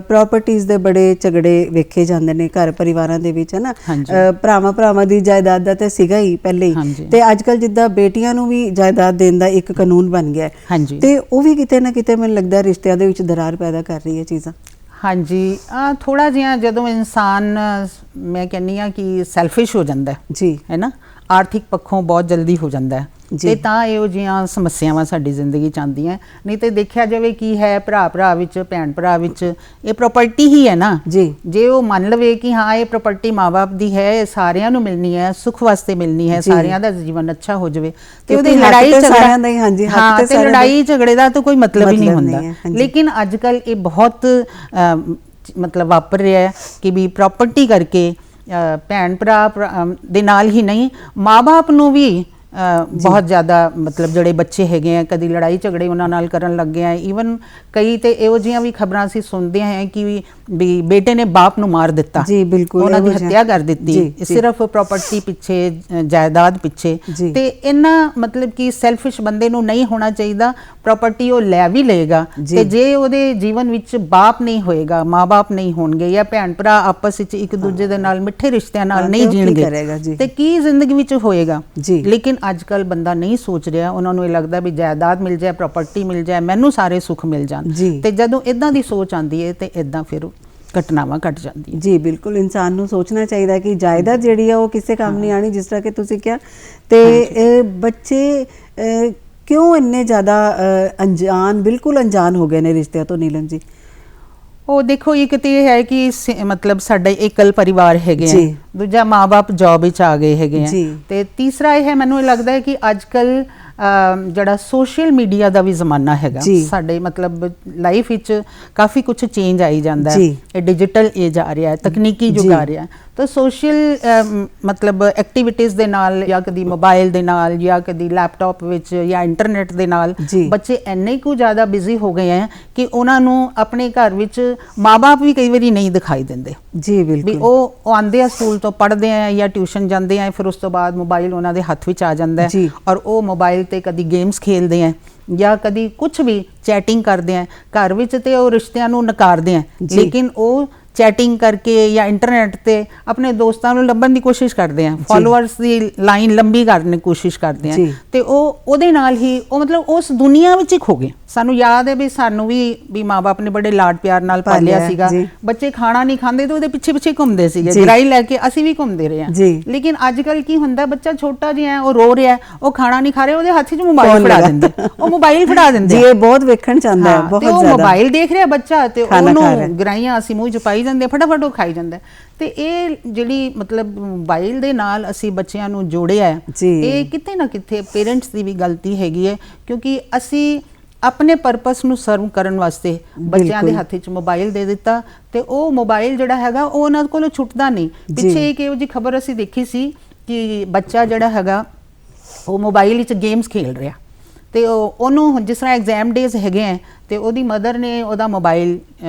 ਪ੍ਰਾਪਰਟੀਜ਼ ਦੇ ਬੜੇ ਝਗੜੇ ਵੇਖੇ ਜਾਂਦੇ ਨੇ ਘਰ ਪਰਿਵਾਰਾਂ ਦੇ ਵਿੱਚ, ਹੈ ਨਾ, ਭਰਾਵਾਂ ਦੀ ਜਾਇਦਾਦ ਦਾ ਤਾਂ ਸੀਗਾ ਹੀ ਪਹਿਲੇ ਹੀ, ਤੇ ਅੱਜ ਕੱਲ੍ਹ ਜਿੱਦਾਂ ਬੇਟੀਆਂ ਨੂੰ ਵੀ ਜਾਇਦਾਦ ਦੇਣ ਦਾ ਇੱਕ ਕਾਨੂੰਨ ਬਣ ਗਿਆ ਤੇ ਉਹ ਵੀ ਕਿਤੇ ਨਾ ਕਿਤੇ ਮੈਨੂੰ ਲੱਗਦਾ ਰਿਸ਼ਤਿਆਂ ਦੇ ਵਿੱਚ ਦਰਾਰ ਪੈਦਾ ਕਰ ਰਹੀ ਹੈ ਚੀਜ਼ਾਂ। ਹਾਂਜੀ, ਥੋੜਾ ਜਿਹਾ ਜਦੋਂ ਇਨਸਾਨ ਮੈਂ ਕਹਿੰਦੀ ਹਾਂ ਕਿ ਸੈਲਫਿਸ਼ ਹੋ ਜਾਂਦਾ ਜੀ, ਹੈ ਨਾ, ਆਰਥਿਕ ਪੱਖੋਂ ਬਹੁਤ ਜਲਦੀ ਹੋ ਜਾਂਦਾ ਹੈ ਤੇ ਤਾਂ ਇਹੋ ਜਿਹੀਆਂ ਸਮੱਸਿਆਵਾਂ ਸਾਡੀ ਜ਼ਿੰਦਗੀ 'ਚ ਆਉਂਦੀਆਂ। ਨਹੀਂ ਤੇ ਦੇਖਿਆ ਜਾਵੇ ਕੀ ਹੈ, ਭਰਾ ਵਿੱਚ, ਭੈਣ ਭਰਾ ਵਿੱਚ ਇਹ ਪ੍ਰਾਪਰਟੀ ਹੀ ਹੈ ਨਾ ਜੀ। ਜੇ ਉਹ ਮੰਨ ਲਵੇ ਕਿ ਹਾਂ ਇਹ ਪ੍ਰਾਪਰਟੀ ਮਾਂ-ਬਾਪ ਦੀ ਹੈ, ਇਹ ਸਾਰਿਆਂ ਨੂੰ ਮਿਲਣੀ ਹੈ, ਸੁੱਖ ਵਾਸਤੇ ਮਿਲਣੀ ਹੈ, ਸਾਰਿਆਂ ਦਾ ਜੀਵਨ ਅੱਛਾ ਹੋ ਜਾਵੇ ਤੇ ਉਹਦੀ ਲੜਾਈ ਝਗੜੇ ਦਾ ਤਾਂ ਕੋਈ ਮਤਲਬ ਹੀ ਨਹੀਂ ਹੁੰਦਾ। ਲੇਕਿਨ ਅੱਜ ਕੱਲ੍ਹ ਇਹ ਬਹੁਤ ਮਤਲਬ ਵਾਪਰ ਰਿਹਾ ਹੈ ਕਿ ਵੀ ਪ੍ਰਾਪਰਟੀ ਕਰਕੇ ਭੈਣ ਭਰਾ ਦੇ ਨਾਲ ਹੀ ਨਹੀਂ, ਮਾਂ-ਬਾਪ ਨੂੰ ਵੀ ਬਹੁਤ ਜ਼ਿਆਦਾ ਮਤਲਬ ਜਿਹੜੇ ਬੱਚੇ ਹੈਗੇ ਆ ਕਦੀ ਲੜਾਈ ਝਗੜੇ ਉਹਨਾਂ ਨਾਲ ਕਰਨ ਲੱਗੇ ਆ। ਈਵਨ ਕਈ ਤੇ ਇਹੋ ਜਿਹੀਆਂ ਵੀ ਖਬਰਾਂ ਅਸੀਂ ਸੁਣਦੇ ਹਾਂ ਕਿ ਵੀ ਬੇਟੇ ਨੇ ਬਾਪ ਨੂੰ ਮਾਰ ਦਿੱਤਾ, ਉਹਨਾਂ ਦੀ ਹੱਤਿਆ ਕਰ ਦਿੱਤੀ ਸਿਰਫ ਪ੍ਰਾਪਰਟੀ ਪਿੱਛੇ, ਜਾਇਦਾਦ ਪਿੱਛੇ। ਤੇ ਇਹਨਾਂ ਮਤਲਬ ਕਿ ਸੈਲਫਿਸ਼ ਬੰਦੇ ਨੂੰ ਨਹੀਂ ਹੋਣਾ ਚਾਹੀਦਾ। ਪ੍ਰਾਪਰਟੀ ਉਹ ਲੈ ਵੀ ਲਏਗਾ ਤੇ ਜੇ ਉਹਦੇ ਜੀਵਨ ਵਿੱਚ ਬਾਪ ਨਹੀਂ ਹੋਏਗਾ, ਮਾਂ-ਬਾਪ ਨਹੀਂ ਹੋਣਗੇ ਜਾਂ ਭੈਣ ਭਰਾ ਆਪਸ ਵਿੱਚ ਇੱਕ ਦੂਜੇ ਦੇ ਨਾਲ ਮਿੱਠੇ ਰਿਸ਼ਤਿਆਂ ਨਾਲ ਨਹੀਂ ਜੀਣਗੇ ਤੇ ਕੀ ਜ਼ਿੰਦਗੀ ਵਿੱਚ ਹੋਏਗਾ। ਲੇਕਿਨ ਅੱਜ ਕੱਲ੍ਹ ਬੰਦਾ ਨਹੀਂ ਸੋਚ ਰਿਹਾ, ਉਹਨਾਂ ਨੂੰ ਇਹ ਲੱਗਦਾ ਵੀ ਜਾਇਦਾਦ ਮਿਲ ਜਾਏ, ਪ੍ਰਾਪਰਟੀ ਮਿਲ ਜਾਏ, ਮੈਨੂੰ ਸਾਰੇ ਸੁੱਖ ਮਿਲ ਜਾਣ। ਤੇ ਜਦੋਂ ਇਦਾਂ ਦੀ ਸੋਚ ਆਉਂਦੀ ਹੈ ਤੇ ਇਦਾਂ ਫਿਰ ਘਟਨਾਵਾਂ ਘਟ ਜਾਂਦੀਆਂ ਜੀ। ਬਿਲਕੁਲ, ਇਨਸਾਨ ਨੂੰ ਸੋਚਣਾ ਚਾਹੀਦਾ ਕਿ ਜਾਇਦਾਦ ਜਿਹੜੀ ਆ ਉਹ ਕਿਸੇ ਕੰਮ ਨਹੀਂ ਆਣੀ, ਜਿਸ ਤਰ੍ਹਾਂ ਕਿ ਤੁਸੀਂ ਕਿਹਾ। ਤੇ ਬੱਚੇ ਕਿਉਂ ਇੰਨੇ ਜ਼ਿਆਦਾ ਬਿਲਕੁਲ ਅਣਜਾਣ ਹੋ ਗਏ ਨੇ ਰਿਸ਼ਤਿਆਂ ਤੋਂ ਨੀਲਮ ਜੀ? ਉਹ ਦੇਖੋ, ਇੱਕ ਤੇ ਇਹ ਹੈ ਕਿ ਮਤਲਬ ਸਾਡੇ ਇਕਲ ਪਰਿਵਾਰ ਹੈਗੇ ਆ, ਦੂਜਾ ਮਾਂ-ਬਾਪ ਜੌਬ ਵਿੱਚ ਆ ਗਏ ਹੈਗੇ ਆ, ਤੇ ਤੀਸਰਾ ਇਹ ਹੈ ਮੈਨੂੰ ਇਹ ਲੱਗਦਾ ਹੈ ਕਿ ਅੱਜ ਕੱਲ੍ਹ ਜਿਹੜਾ ਸੋਸ਼ਲ ਮੀਡੀਆ ਦਾ ਵੀ ਜ਼ਮਾਨਾ ਹੈਗਾ ਸਾਡੇ ਮਤਲਬ ਲਾਈਫ ਵਿੱਚ ਕਾਫੀ ਕੁਛ ਚੇਂਜ ਆਈ ਜਾਂਦਾ ਹੈ। ਇਹ ਡਿਜੀਟਲ ਏਜ ਆ ਰਿਹਾ ਹੈ, ਤਕਨੀਕੀ ਯੁੱਗ ਆ ਰਿਹਾ, ਤਾਂ ਤਾਂ ਸੋਸ਼ਲ ਮਤਲਬ ਐਕਟੀਵਿਟੀਜ਼ ਦੇ ਨਾਲ ਜਾਂ ਕਦੀ ਮੋਬਾਈਲ ਦੇ ਨਾਲ ਜਾਂ ਕਦੀ ਲੈਪਟਾਪ ਵਿੱਚ ਜਾਂ ਇੰਟਰਨੈਟ ਦੇ ਨਾਲ ਬੱਚੇ ਇੰਨੇ ਕੁ ਜ਼ਿਆਦਾ ਬਿਜ਼ੀ ਹੋ ਗਏ ਹੈ ਕਿ ਉਹਨਾਂ ਨੂੰ ਆਪਣੇ ਘਰ ਵਿੱਚ ਮਾਂ-ਬਾਪ ਵੀ ਕਈ ਵਾਰੀ ਨਹੀਂ ਦਿਖਾਈ ਦਿੰਦੇ। ਜੀ ਬਿਲਕੁਲ। ਵੀ ਉਹ ਆਉਂਦੇ ਆ ਸਕੂਲ ਤੋਂ, ਪੜ੍ਹਦੇ ਆ ਜਾਂ ਟਿਊਸ਼ਨ ਜਾਂਦੇ ਆ, ਫਿਰ ਉਸ ਤੋਂ ਬਾਅਦ ਮੋਬਾਈਲ ਉਹਨਾਂ ਦੇ ਹੱਥ ਵਿੱਚ ਆ ਜਾਂਦਾ ਹੈ ਔਰ ਉਹ ਮੋਬਾਈਲ ਤੇ ਕਦੀ ਗੇਮਸ ਖੇਲਦੇ ਆ ਜਾਂ ਕਦੀ ਕੁਝ ਵੀ ਚੈਟਿੰਗ ਕਰਦੇ ਆ। ਘਰ ਵਿੱਚ ਤੇ ਉਹ ਰਿਸ਼ਤਿਆਂ ਨੂੰ ਨਕਾਰਦੇ ਆ, ਲੇਕਿਨ ਉਹ ਚੈਟਿੰਗ ਕਰਕੇ ਜਾਂ ਇੰਟਰਨੈਟ ਤੇ ਆਪਣੇ ਦੋਸਤਾਂ ਨੂੰ ਲੱਭਣ ਦੀ ਕੋਸ਼ਿਸ਼ ਕਰਦੇ ਆ, ਫੋਲੋਅਰਸ ਦੀ ਲਾਈਨ ਲੰਬੀ ਕਰਨ ਦੀ ਕੋਸ਼ਿਸ਼ ਕਰਦੇ ਆ ਤੇ ਉਹ ਉਹਦੇ ਨਾਲ ਹੀ ਉਹ ਮਤਲਬ ਉਸ ਦੁਨੀਆ ਵਿੱਚ ਹੀ ਖੋ ਗਏ। ਸਾਨੂੰ ਯਾਦ ਹੈ ਵੀ ਸਾਨੂੰ ਵੀ ਮਾਂ-ਬਾਪ ਨੇ ਬੜੇ ਲਾਡ ਪਿਆਰ ਨਾਲ ਪਾਲਿਆ ਸੀਗਾ। ਬੱਚੇ ਖਾਣਾ ਨਹੀਂ ਖਾਂਦੇ ਤੇ ਉਹਦੇ ਪਿੱਛੇ ਪਿੱਛੇ ਘੁੰਮਦੇ ਸੀਗੇ, ਗਰਾਈ ਲੈ ਕੇ ਅਸੀਂ ਵੀ ਘੁੰਮਦੇ ਰਹੇ ਹਾਂ। ਲੇਕਿਨ ਅੱਜ ਕੱਲ ਕੀ ਹੁੰਦਾ, ਬੱਚਾ ਛੋਟਾ ਜਿਹਾ ਉਹ ਰੋ ਰਿਹਾ, ਉਹ ਖਾਣਾ ਨਹੀਂ ਖਾ ਰਿਹਾ, ਉਹਦੇ ਹੱਥ 'ਚ ਮੋਬਾਈਲ ਫੜਾ ਦਿੰਦੇ, ਉਹ ਮੋਬਾਈਲ ਫੜਾ ਦਿੰਦੇ ਜੀ। ਇਹ ਬਹੁਤ ਵੇਖਣ ਚ ਆਉਂਦਾ ਹੈ, ਬਹੁਤ ਜ਼ਿਆਦਾ। ਉਹ ਮੋਬਾਈਲ ਦੇਖ ਰਿਹਾ ਬੱਚਾ ਤੇ ਉਹਨੂੰ ਗਰਾਈਆਂ ਅਸੀਂ ਮੂੰਹ 'ਚ ਪਾਈ ਜਾਂਦੇ, ਫਟਾਫਟ ਉਹ ਖਾਈ ਜਾਂਦਾ। ਤੇ ਇਹ ਜਿਹੜੀ ਮਤਲਬ ਮੋਬਾਈਲ ਦੇ ਨਾਲ ਅਸੀਂ ਬੱਚਿਆਂ ਨੂੰ ਜੋੜਿਆ ਹੈ, ਇਹ ਕਿਤੇ ਨਾ ਕਿਤੇ ਪੇਰੈਂਟਸ ਦੀ ਵੀ ਗਲਤੀ ਹੈਗੀ ਹੈ, ਕਿਉਂਕਿ ਅਸੀਂ ਆਪਣੇ ਪਰਪਸ ਨੂੰ ਸਰਵ ਕਰਨ ਵਾਸਤੇ ਬੱਚਿਆਂ ਦੇ ਹੱਥ 'ਚ ਮੋਬਾਈਲ ਦੇ ਦਿੱਤਾ ਤੇ ਉਹ ਮੋਬਾਈਲ ਜਿਹੜਾ ਹੈਗਾ ਉਹ ਉਹਨਾਂ ਕੋਲੋਂ ਛੁੱਟਦਾ ਨਹੀਂ। ਪਿੱਛੇ ਇੱਕ ਇਹੋ ਜਿਹੀ ਖਬਰ ਅਸੀਂ ਦੇਖੀ ਸੀ ਕਿ ਬੱਚਾ ਜਿਹੜਾ ਹੈਗਾ ਉਹ ਮੋਬਾਈਲ ਵਿੱਚ ਗੇਮਸ ਖੇਲ ਰਿਹਾ ਤੇ ਉਹਨੂੰ ਜਿਸ ਤਰ੍ਹਾਂ ਐਗਜ਼ਾਮ ਡੇਜ਼ ਹੈਗੇ ਆ ਤੇ ਉਹਦੀ ਮਦਰ ਨੇ ਉਹਦਾ ਮੋਬਾਈਲ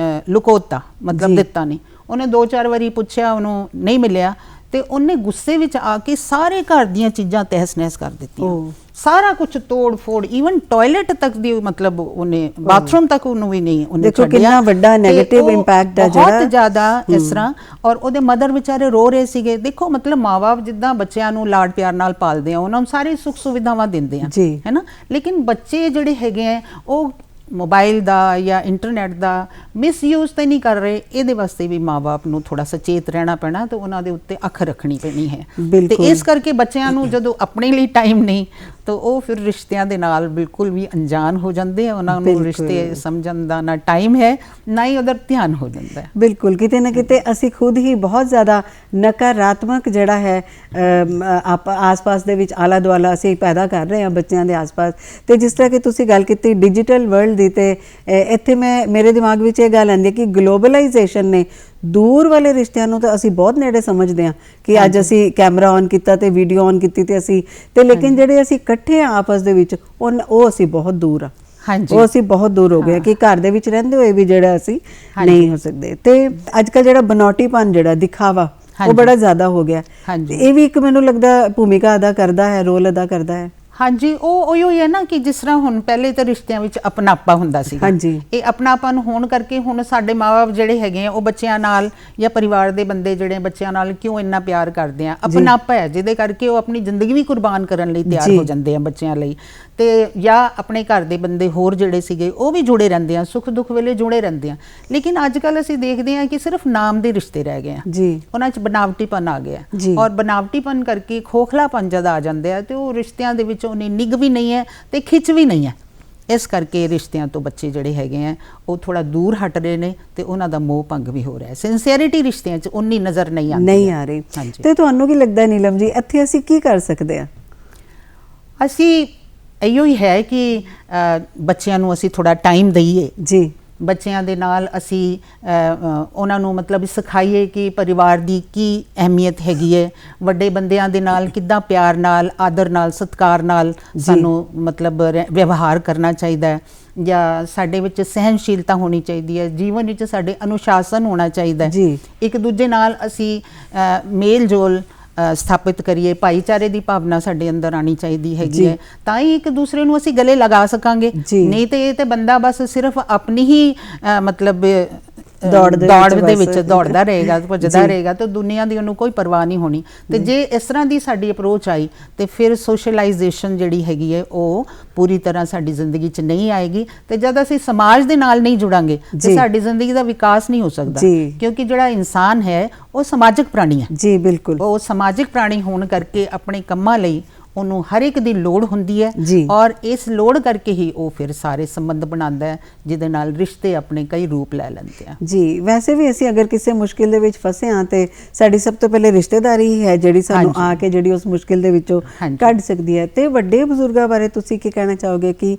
ਲੁਕੋਤਾ, ਮਤਲਬ ਦਿੱਤਾ ਨਹੀਂ। ਉਹਨੇ 2-4 ਵਾਰੀ ਪੁੱਛਿਆ, ਉਹਨੂੰ ਨਹੀਂ ਮਿਲਿਆ ਤੇ ਉਹਨੇ ਗੁੱਸੇ ਵਿੱਚ ਆ ਕੇ ਸਾਰੇ ਘਰ ਦੀਆਂ ਚੀਜ਼ਾਂ ਤਹਿਸ ਨਹਿਸ ਕਰ ਦਿੱਤੀਆਂ, ਸਾਰਾ ਕੁਝ ਤੋੜ ਫੋੜ, ਈਵਨ ਟਾਇਲਟ ਤੱਕ ਦੀ, ਮਤਲਬ ਉਹਨੇ ਬਾਥਰੂਮ ਤੱਕ ਉਹਨੂੰ ਵੀ ਨਹੀਂ ਉਹਨੇ ਛੱਡਿਆ। ਦੇਖੋ ਕਿੰਨਾ ਵੱਡਾ ਨੈਗੇਟਿਵ ਇੰਪੈਕਟ ਹੈ ਜਿਹੜਾ, ਬਹੁਤ ਜ਼ਿਆਦਾ ਇਸ ਤਰ੍ਹਾਂ। ਔਰ ਉਹਦੇ ਮਦਰ ਵਿਚਾਰੇ ਰੋ ਰਹੇ ਸੀਗੇ। ਦੇਖੋ ਮਤਲਬ ਮਾਂ-ਬਾਪ ਜਿੱਦਾਂ ਬੱਚਿਆਂ ਨੂੰ ਲਾਡ ਪਿਆਰ ਨਾਲ ਪਾਲਦੇ ਆ, ਉਹਨਾਂ ਨੂੰ ਸਾਰੀ ਸੁੱਖ ਸੁਵਿਧਾਵਾਂ ਦਿੰਦੇ ਆ, ਹੈ ਨਾ, ਲੇਕਿਨ ਬੱਚੇ ਜਿਹੜੇ ਹੈਗੇ ਆ ਉਹ ਮੋਬਾਈਲ ਦਾ ਜਾਂ ਇੰਟਰਨੈਟ ਦਾ ਮਿਸਯੂਜ਼ ਤਾਂ ਨਹੀਂ ਕਰ ਰਹੇ। ਇਹਦੇ ਵਾਸਤੇ ਵੀ ਮਾਂ-ਬਾਪ ਨੂੰ ਥੋੜਾ ਸੁਚੇਤ ਰਹਿਣਾ ਪੈਣਾ ਤੇ ਉਹਨਾਂ ਦੇ ਉੱਤੇ ਅੱਖ ਰੱਖਣੀ ਪੈਣੀ ਹੈ। ਤੇ ਇਸ ਕਰਕੇ ਬੱਚਿਆਂ ਨੂੰ ਜਦੋਂ ਆਪਣੇ ਲਈ ਟਾਈਮ ਨਹੀਂ ਤਾਂ ਉਹ ਫਿਰ ਰਿਸ਼ਤਿਆਂ ਦੇ ਨਾਲ ਬਿਲਕੁਲ ਵੀ ਅਣਜਾਣ ਹੋ ਜਾਂਦੇ ਆ। ਉਹਨਾਂ ਨੂੰ ਰਿਸ਼ਤੇ ਸਮਝਣ ਦਾ ਨਾ ਟਾਈਮ ਹੈ, ਨਾ ਹੀ ਉਧਰ ਧਿਆਨ ਹੋ ਜਾਂਦਾ ਹੈ। ਬਿਲਕੁਲ, ਕਿਤੇ ਨਾ ਕਿਤੇ ਅਸੀਂ ਖੁਦ ਹੀ ਬਹੁਤ ਜ਼ਿਆਦਾ ਨਕਾਰਾਤਮਕ ਜਿਹੜਾ ਹੈ ਆਸ-ਪਾਸ ਦੇ ਵਿੱਚ ਆਲਾ ਦੁਆਲਾ ਅਸੀਂ ਪੈਦਾ ਕਰ ਰਹੇ ਹਾਂ ਬੱਚਿਆਂ ਦੇ ਆਸ-ਪਾਸ। ਤੇ ਜਿਸ ਤਰ੍ਹਾਂ ਕਿ ਤੁਸੀਂ ਗੱਲ ਕੀਤੀ ਡਿਜੀਟਲ ਵਰਲਡ ਦੀ, ਤੇ ਇੱਥੇ ਮੇਰੇ ਦਿਮਾਗ ਵਿੱਚ ਇਹ ਗੱਲ ਆਉਂਦੀ ਹੈ ਕਿ ਗਲੋਬਲਾਈਜੇਸ਼ਨ ਨੇ ਦੂਰ ਵਾਲੇ ਰਿਸ਼ਤਿਆਂ ਨੂੰ ਤਾਂ ਅਸੀਂ ਬਹੁਤ ਨੇੜੇ ਸਮਝਦੇ ਹਾਂ ਕਿ ਅੱਜ ਅਸੀਂ ਕੈਮਰਾ ਔਨ ਕੀਤਾ ਤੇ ਵੀਡੀਓ ਔਨ ਕੀਤੀ ਤੇ ਅਸੀਂ ਤੇ, ਲੇਕਿਨ ਜਿਹੜੇ ਅਸੀਂ ਇਕੱਠੇ ਆ ਆਪਸ ਦੇ ਵਿੱਚ ਉਹ ਅਸੀਂ ਬਹੁਤ ਦੂਰ ਆ। ਉਹ ਅਸੀਂ ਬਹੁਤ ਦੂਰ ਹੋ ਗਏ ਕਿ ਘਰ ਦੇ ਵਿੱਚ ਰਹਿੰਦੇ ਹੋਏ ਵੀ ਜਿਹੜਾ ਅਸੀਂ ਨਹੀਂ ਹੋ ਸਕਦੇ। ਤੇ ਅੱਜ ਕੱਲ ਜਿਹੜਾ ਬਨੌਟੀਪਨ, ਜਿਹੜਾ ਦਿਖਾਵਾ, ਉਹ ਬੜਾ ਜ਼ਿਆਦਾ ਹੋ ਗਿਆ। ਇਹ ਵੀ ਇੱਕ ਮੈਨੂੰ ਲੱਗਦਾ ਭੂਮਿਕਾ ਅਦਾ ਕਰਦਾ ਹੈ, ਰੋਲ ਅਦਾ ਕਰਦਾ ਹੈ। ਹਾਂਜੀ, ਉਹੀ ਹੈ ਨਾ ਕਿ ਜਿਸ ਤਰ੍ਹਾਂ ਹੁਣ ਪਹਿਲੇ ਤਾਂ ਰਿਸ਼ਤਿਆਂ ਵਿੱਚ ਆਪਣਾਪਾ ਹੁੰਦਾ ਸੀ, ਇਹ ਆਪਣਾਪਨ ਹੋਣ ਕਰਕੇ ਹੁਣ ਸਾਡੇ ਮਾਂ-ਬਾਪ ਜਿਹੜੇ ਹੈਗੇ ਆ ਉਹ ਬੱਚਿਆਂ ਨਾਲ ਜਾਂ ਪਰਿਵਾਰ ਦੇ ਬੰਦੇ ਜਿਹੜੇ ਬੱਚਿਆਂ ਨਾਲ ਕਿਉਂ ਇੰਨਾ ਪਿਆਰ ਕਰਦੇ ਆ, ਆਪਣਾਪਾ ਹੈ ਜਿਹਦੇ ਕਰਕੇ ਉਹ ਆਪਣੀ ਜ਼ਿੰਦਗੀ ਵੀ ਕੁਰਬਾਨ ਕਰਨ ਲਈ ਤਿਆਰ ਹੋ ਜਾਂਦੇ ਆ ਬੱਚਿਆਂ ਲਈ। ਤੇ ਜਾਂ ਆਪਣੇ ਘਰ ਦੇ ਬੰਦੇ ਹੋਰ ਜਿਹੜੇ ਸੀਗੇ ਉਹ ਵੀ ਜੁੜੇ ਰਹਿੰਦੇ ਆ, ਸੁੱਖ ਦੁੱਖ ਵੇਲੇ ਜੁੜੇ ਰਹਿੰਦੇ ਆ। ਲੇਕਿਨ ਅੱਜ ਕੱਲ ਅਸੀਂ ਦੇਖਦੇ ਹਾਂ ਕਿ ਸਿਰਫ ਨਾਮ ਦੇ ਰਿਸ਼ਤੇ ਰਹਿ ਗਏ ਆ, ਉਹਨਾਂ 'ਚ ਬਨਾਵਟੀਪਨ ਆ ਗਿਆ ਔਰ ਬਨਾਵਟੀਪਨ ਕਰਕੇ ਖੋਖਲਾਪਨ ਜਦ ਆ ਜਾਂਦੇ ਆ ਤੇ ਉਹ ਰਿਸ਼ਤਿਆਂ ਦੇ ਵਿੱਚ ਉਹਨੀ ਨਿੱਘ ਵੀ ਨਹੀਂ ਹੈ ਤੇ ਖਿੱਚ ਵੀ ਨਹੀਂ ਹੈ। ਇਸ ਕਰਕੇ ਰਿਸ਼ਤਿਆਂ ਤੋਂ ਬੱਚੇ ਜਿਹੜੇ ਹੈਗੇ ਆ ਉਹ ਥੋੜਾ ਦੂਰ ਹਟ ਰਹੇ ਨੇ ਤੇ ਉਹਨਾਂ ਦਾ ਮੋਹ ਭੰਗ ਵੀ ਹੋ ਰਿਹਾ ਹੈ। ਸਿੰਸੀਅਰਿਟੀ ਰਿਸ਼ਤਿਆਂ 'ਚ ਉਨੀ ਨਜ਼ਰ ਨਹੀਂ ਆ ਰਹੀ। ਤੇ ਤੁਹਾਨੂੰ ਕੀ ਲੱਗਦਾ ਨੀਲਮ ਜੀ, ਇੱਥੇ ਅਸੀਂ ਕੀ ਕਰ ਸਕਦੇ ਆ? ਅਸੀਂ ਇਹੋ ਹੀ ਹੈ ਕਿ ਬੱਚਿਆਂ ਨੂੰ ਅਸੀਂ ਥੋੜਾ ਟਾਈਮ ਦਈਏ ਜੀ। ਬੱਚਿਆਂ ਦੇ ਨਾਲ ਅਸੀਂ ਉਹਨਾਂ ਨੂੰ ਮਤਲਬ ਸਿਖਾਈਏ ਕਿ ਪਰਿਵਾਰ ਦੀ ਕੀ ਅਹਿਮੀਅਤ ਹੈਗੀ ਹੈ, ਵੱਡੇ ਬੰਦਿਆਂ ਦੇ ਨਾਲ ਕਿੱਦਾਂ ਪਿਆਰ ਨਾਲ, ਆਦਰ ਨਾਲ, ਸਤਿਕਾਰ ਨਾਲ ਸਾਨੂੰ ਮਤਲਬ ਵਿਵਹਾਰ ਕਰਨਾ ਚਾਹੀਦਾ ਹੈ, ਜਾਂ ਸਾਡੇ ਵਿੱਚ ਸਹਿਨਸ਼ੀਲਤਾ ਹੋਣੀ ਚਾਹੀਦੀ ਹੈ, ਜੀਵਨ ਵਿੱਚ ਸਾਡੇ ਅਨੁਸ਼ਾਸਨ ਹੋਣਾ ਚਾਹੀਦਾ ਹੈ, ਇੱਕ ਦੂਜੇ ਨਾਲ ਅਸੀਂ ਮੇਲ ਜੋਲ ਸਥਾਪਿਤ ਕਰੀਏ, ਭਾਈਚਾਰੇ ਦੀ ਭਾਵਨਾ ਸਾਡੇ ਅੰਦਰ ਆਉਣੀ ਚਾਹੀਦੀ ਹੈਗੀ ਹੈ, ਤਾਂ ਹੀ ਇੱਕ ਦੂਸਰੇ ਨੂੰ ਅਸੀਂ ਗਲੇ ਲਗਾ ਸਕਾਂਗੇ। ਨਹੀਂ ਤੇ ਇਹ ਤੇ ਬੰਦਾ ਬਸ ਸਿਰਫ ਆਪਣੀ ਹੀ ਮਤਲਬ ਦੌੜ ਦੇ ਵਿੱਚ ਦੌੜਦਾ ਰਹੇਗਾ, ਭੱਜਦਾ ਰਹੇਗਾ ਤੇ ਦੁਨੀਆ ਦੀ ਉਹਨੂੰ ਕੋਈ ਪਰਵਾਹ ਨਹੀਂ ਹੋਣੀ। ਤੇ ਜੇ ਇਸ ਤਰ੍ਹਾਂ ਦੀ ਸਾਡੀ ਅਪਰੋਚ ਆਈ ਤੇ ਫਿਰ ਸੋਸ਼ਲਾਈਜੇਸ਼ਨ ਜਿਹੜੀ ਹੈਗੀ ਹੈ ਉਹ ਪੂਰੀ ਤਰ੍ਹਾਂ ਸਾਡੀ ਜ਼ਿੰਦਗੀ 'ਚ ਨਹੀਂ ਆਏਗੀ। ਤੇ ਜਦ ਅਸੀਂ ਸਮਾਜ ਦੇ ਨਾਲ ਨਹੀਂ ਜੁੜਾਂਗੇ ਤੇ ਸਾਡੀ ਜ਼ਿੰਦਗੀ ਦਾ ਵਿਕਾਸ ਨਹੀਂ ਹੋ ਸਕਦਾ, ਕਿਉਂਕਿ ਜਿਹੜਾ ਇਨਸਾਨ ਹੈ ਉਹ ਸਮਾਜਿਕ ਪ੍ਰਾਣੀ ਹੈ। ਜੀ ਬਿਲਕੁਲ, ਉਹ ਸਮਾਜਿਕ ਪ੍ਰਾਣੀ ਹੋਣ ਕਰਕੇ ਆਪਣੇ ਕੰਮਾਂ ਲਈ ਉਹਨੂੰ ਹਰ ਇੱਕ ਦੀ ਲੋੜ ਹੁੰਦੀ ਹੈ ਔਰ ਇਸ ਲੋੜ ਕਰਕੇ ਹੀ ਉਹ ਫਿਰ ਸਾਰੇ ਸੰਬੰਧ ਬਣਾਉਂਦਾ ਹੈ ਜਿਹਦੇ ਨਾਲ ਰਿਸ਼ਤੇ ਆਪਣੇ ਕਈ ਰੂਪ ਲੈ ਲੈਂਦੇ ਆ। ਜੀ, ਵੈਸੇ ਵੀ ਅਸੀਂ ਅਗਰ ਕਿਸੇ ਮੁਸ਼ਕਿਲ ਦੇ ਵਿੱਚ ਫਸੇ ਹਾਂ ਤੇ ਸਾਡੀ ਸਭ ਤੋਂ ਪਹਿਲੇ ਰਿਸ਼ਤੇਦਾਰੀ ਹੀ ਹੈ ਜਿਹੜੀ ਸਾਨੂੰ ਆ ਕੇ ਜਿਹੜੀ ਉਸ ਮੁਸ਼ਕਿਲ ਦੇ ਵਿੱਚੋਂ ਕੱਢ ਸਕਦੀ ਹੈ। ਤੇ ਵੱਡੇ ਬਜ਼ੁਰਗਾਂ ਬਾਰੇ ਤੁਸੀਂ ਕੀ ਕਹਿਣਾ ਚਾਹੋਗੇ ਕਿ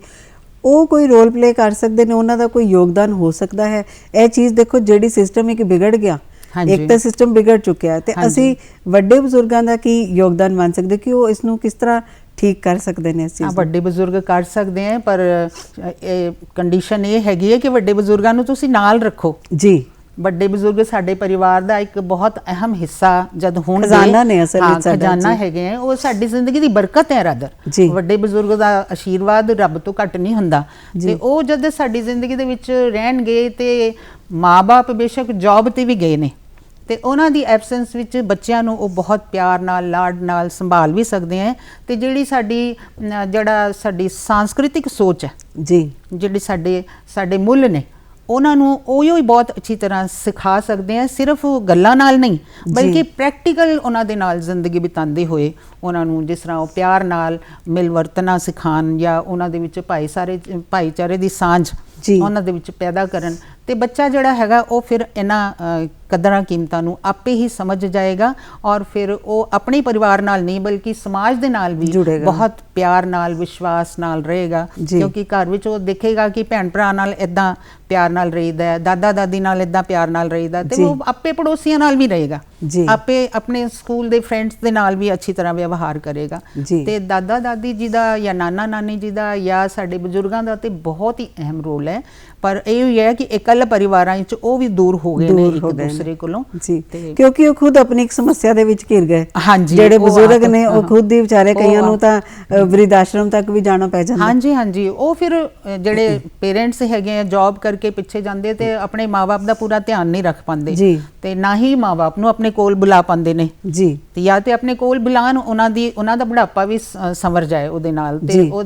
ਉਹ ਕੋਈ ਰੋਲ ਪਲੇ ਕਰ ਸਕਦੇ ਨੇ, ਉਹਨਾਂ ਦਾ ਕੋਈ ਯੋਗਦਾਨ ਹੋ ਸਕਦਾ ਹੈ? ਇਹ ਚੀਜ਼ ਦੇਖੋ ਜਿਹੜੀ ਸਿਸਟਮ ਇੱਕ ਵਿਗੜ ਗਿਆ ਇੱਕ ਤਾਂ ਸਿਸਟਮ ਵਿਗੜ ਚੁੱਕਿਆ ਤੇ ਅਸੀਂ ਵੱਡੇ ਬਜ਼ੁਰਗਾਂ ਦਾ ਕੀ ਯੋਗਦਾਨ ਮੰਨ ਸਕਦੇ ਕਿ ਉਹ ਇਸ ਨੂੰ ਕਿਸ ਤਰ੍ਹਾਂ ਠੀਕ ਕਰ ਸਕਦੇ ਨੇ? ਇਸ ਚੀਜ਼ ਵੱਡੇ ਬਜ਼ੁਰਗ ਕਰ ਸਕਦੇ ਆ, ਪਰ ਕੰਡੀਸ਼ਨ ਇਹ ਹੈਗੀ ਹੈ ਕਿ ਵੱਡੇ ਬਜ਼ੁਰਗਾਂ ਨੂੰ ਤੁਸੀਂ ਨਾਲ ਰੱਖੋ ਜੀ। ਵੱਡੇ ਬਜ਼ੁਰਗ ਸਾਡੇ ਪਰਿਵਾਰ ਦਾ ਇੱਕ ਬਹੁਤ ਅਹਿਮ ਹਿੱਸਾ ਜਦ ਹੋਣਗੇ, ਖਜ਼ਾਨਾ ਨੇ ਅਸਲ ਵਿੱਚ, ਖਜ਼ਾਨਾ ਹੈਗੇ ਆ, ਉਹ ਸਾਡੀ ਜ਼ਿੰਦਗੀ ਦੀ ਬਰਕਤ ਹੈ। ਰਾਦਰ ਵੱਡੇ ਬਜ਼ੁਰਗ ਦਾ ਆਸ਼ੀਰਵਾਦ ਰੱਬ ਤੋਂ ਘੱਟ ਨਹੀਂ ਹੁੰਦਾ ਤੇ ਉਹ ਜਦ ਸਾਡੀ ਜ਼ਿੰਦਗੀ ਦੇ ਵਿੱਚ ਰਹਿਣਗੇ ਤੇ ਮਾਂ-ਬਾਪ ਬੇਸ਼ੱਕ ਜੌਬ ਤੇ ਵੀ ਗਏ ਨੇ ਤੇ ਉਹਨਾਂ ਦੀ ਐਬਸੈਂਸ ਵਿੱਚ ਬੱਚਿਆਂ ਨੂੰ ਉਹ ਬਹੁਤ ਪਿਆਰ ਨਾਲ, ਲਾਡ ਨਾਲ ਸੰਭਾਲ ਵੀ ਸਕਦੇ ਆ। ਤੇ ਜਿਹੜੀ ਸਾਡੀ ਸਾਂਸਕ੍ਰਿਤਿਕ ਸੋਚ ਹੈ ਜੀ, ਜਿਹੜੇ ਸਾਡੇ ਮੁੱਲ ਨੇ, ਉਹਨਾਂ ਨੂੰ ਉਹੀ ਬਹੁਤ ਅੱਛੀ ਤਰ੍ਹਾਂ ਸਿਖਾ ਸਕਦੇ ਆ, ਸਿਰਫ ਗੱਲਾਂ ਨਾਲ ਨਹੀਂ ਬਲਕਿ ਪ੍ਰੈਕਟੀਕਲ ਉਹਨਾਂ ਦੇ ਨਾਲ ਜ਼ਿੰਦਗੀ ਬਿਤਾਉਂਦੇ ਹੋਏ ਉਹਨਾਂ ਨੂੰ ਜਿਸ ਤਰ੍ਹਾਂ ਉਹ ਪਿਆਰ ਨਾਲ ਮਿਲ ਵਰਤਣਾ ਸਿਖਾਉਣ ਜਾਂ ਉਹਨਾਂ ਦੇ ਵਿੱਚ ਭਾਈਚਾਰੇ ਦੀ ਸਾਂਝ ਉਹਨਾਂ ਦੇ ਵਿੱਚ ਪੈਦਾ ਕਰਨ ਤੇ ਬੱਚਾ ਜਿਹੜਾ ਹੈਗਾ ਉਹ ਫਿਰ ਇਹਨਾਂ ਕਦਰਾਂ ਕੀਮਤਾਂ ਨੂੰ ਆਪੇ ਹੀ ਸਮਝ ਜਾਏਗਾ ਔਰ ਫਿਰ ਉਹ ਆਪਣੇ ਪਰਿਵਾਰ ਨਾਲ ਨਹੀਂ ਬਲਕਿ ਸਮਾਜ ਦੇ ਨਾਲ ਵੀ ਬਹੁਤ ਪਿਆਰ ਨਾਲ, ਵਿਸ਼ਵਾਸ ਨਾਲ ਰਹੇਗਾ। ਕਿਉਂਕਿ ਘਰ ਵਿੱਚ ਉਹ ਦੇਖੇਗਾ ਕਿ ਭੈਣ ਭਰਾ ਨਾਲ ਇੱਦਾਂ ਪਿਆਰ ਨਾਲ ਰਹੀਦਾ ਹੈ, ਦਾਦਾ ਦਾਦੀ ਨਾਲ ਇੱਦਾਂ ਪਿਆਰ ਨਾਲ ਰਹੀਦਾ ਤੇ ਉਹ ਆਪੇ ਪੜੋਸੀਆਂ ਨਾਲ ਵੀ ਰਹੇਗਾ, ਆਪੇ ਆਪਣੇ ਸਕੂਲ ਦੇ ਫਰੈਂਡਸ ਦੇ ਨਾਲ ਵੀ ਅੱਛੀ ਤਰ੍ਹਾਂ ਵਿਵਹਾਰ ਕਰੇਗਾ। ਤੇ ਦਾਦਾ ਦਾਦੀ ਜੀ ਦਾ ਜਾਂ ਨਾਨਾ ਨਾਨੀ ਜੀ ਦਾ ਜਾਂ ਸਾਡੇ ਬਜ਼ੁਰਗਾਂ ਦਾ ਤੇ ਬਹੁਤ ਹੀ ਅਹਿਮ ਰੋਲ ਹੈ, ਪਰ ਇਹ ਹੀ ਹੈ ਕਿ ਇਕੱਲ ਪਰਿਵਾਰਾਂ ਵਿੱਚ ਉਹ ਵੀ ਦੂਰ ਹੋ ਗਏ ਨੇ ਇੱਕ ਦੂਸਰੇ ਕੋਲੋਂ ਜੀ, ਕਿਉਂਕਿ ਉਹ ਖੁਦ ਆਪਣੀ ਇੱਕ ਸਮੱਸਿਆ ਦੇ ਵਿੱਚ ਘਿਰ ਗਏ। ਜਿਹੜੇ ਬਜ਼ੁਰਗ ਨੇ ਉਹ ਖੁਦ ਹੀ ਵਿਚਾਰੇ, ਕਈਆਂ ਨੂੰ ਤਾਂ ਵਰਿਧ ਆਸ਼ਰਮ ਤੱਕ ਵੀ ਜਾਣਾ ਪੈ ਜਾਂਦਾ। ਹਾਂਜੀ, ਉਹ ਫਿਰ ਜਿਹੜੇ ਪੇਰੈਂਟਸ ਹੈਗੇ ਆ ਜੌਬ ਕਰਕੇ ਪਿੱਛੇ ਜਾਂਦੇ ਤੇ ਆਪਣੇ ਮਾਂ-ਬਾਪ ਦਾ ਪੂਰਾ ਧਿਆਨ ਨਹੀਂ ਰੱਖ ਪਾਉਂਦੇ ਤੇ ਨਾ ਹੀ ਮਾਂ-ਬਾਪ ਨੂੰ ਆਪਣੇ ਕੋਲ ਬੁਲਾ ਪਾਉਂਦੇ ਨੇ ਜੀ। ਤੇ ਜਾਂ ਤੇ ਆਪਣੇ ਕੋਲ ਬੁਲਾਉਣ, ਉਹਨਾਂ ਦਾ ਬੁਢਾਪਾ ਵੀ ਸੰਵਰ ਜਾਏ ਉਹਦੇ ਨਾਲ ਤੇ ਉਹ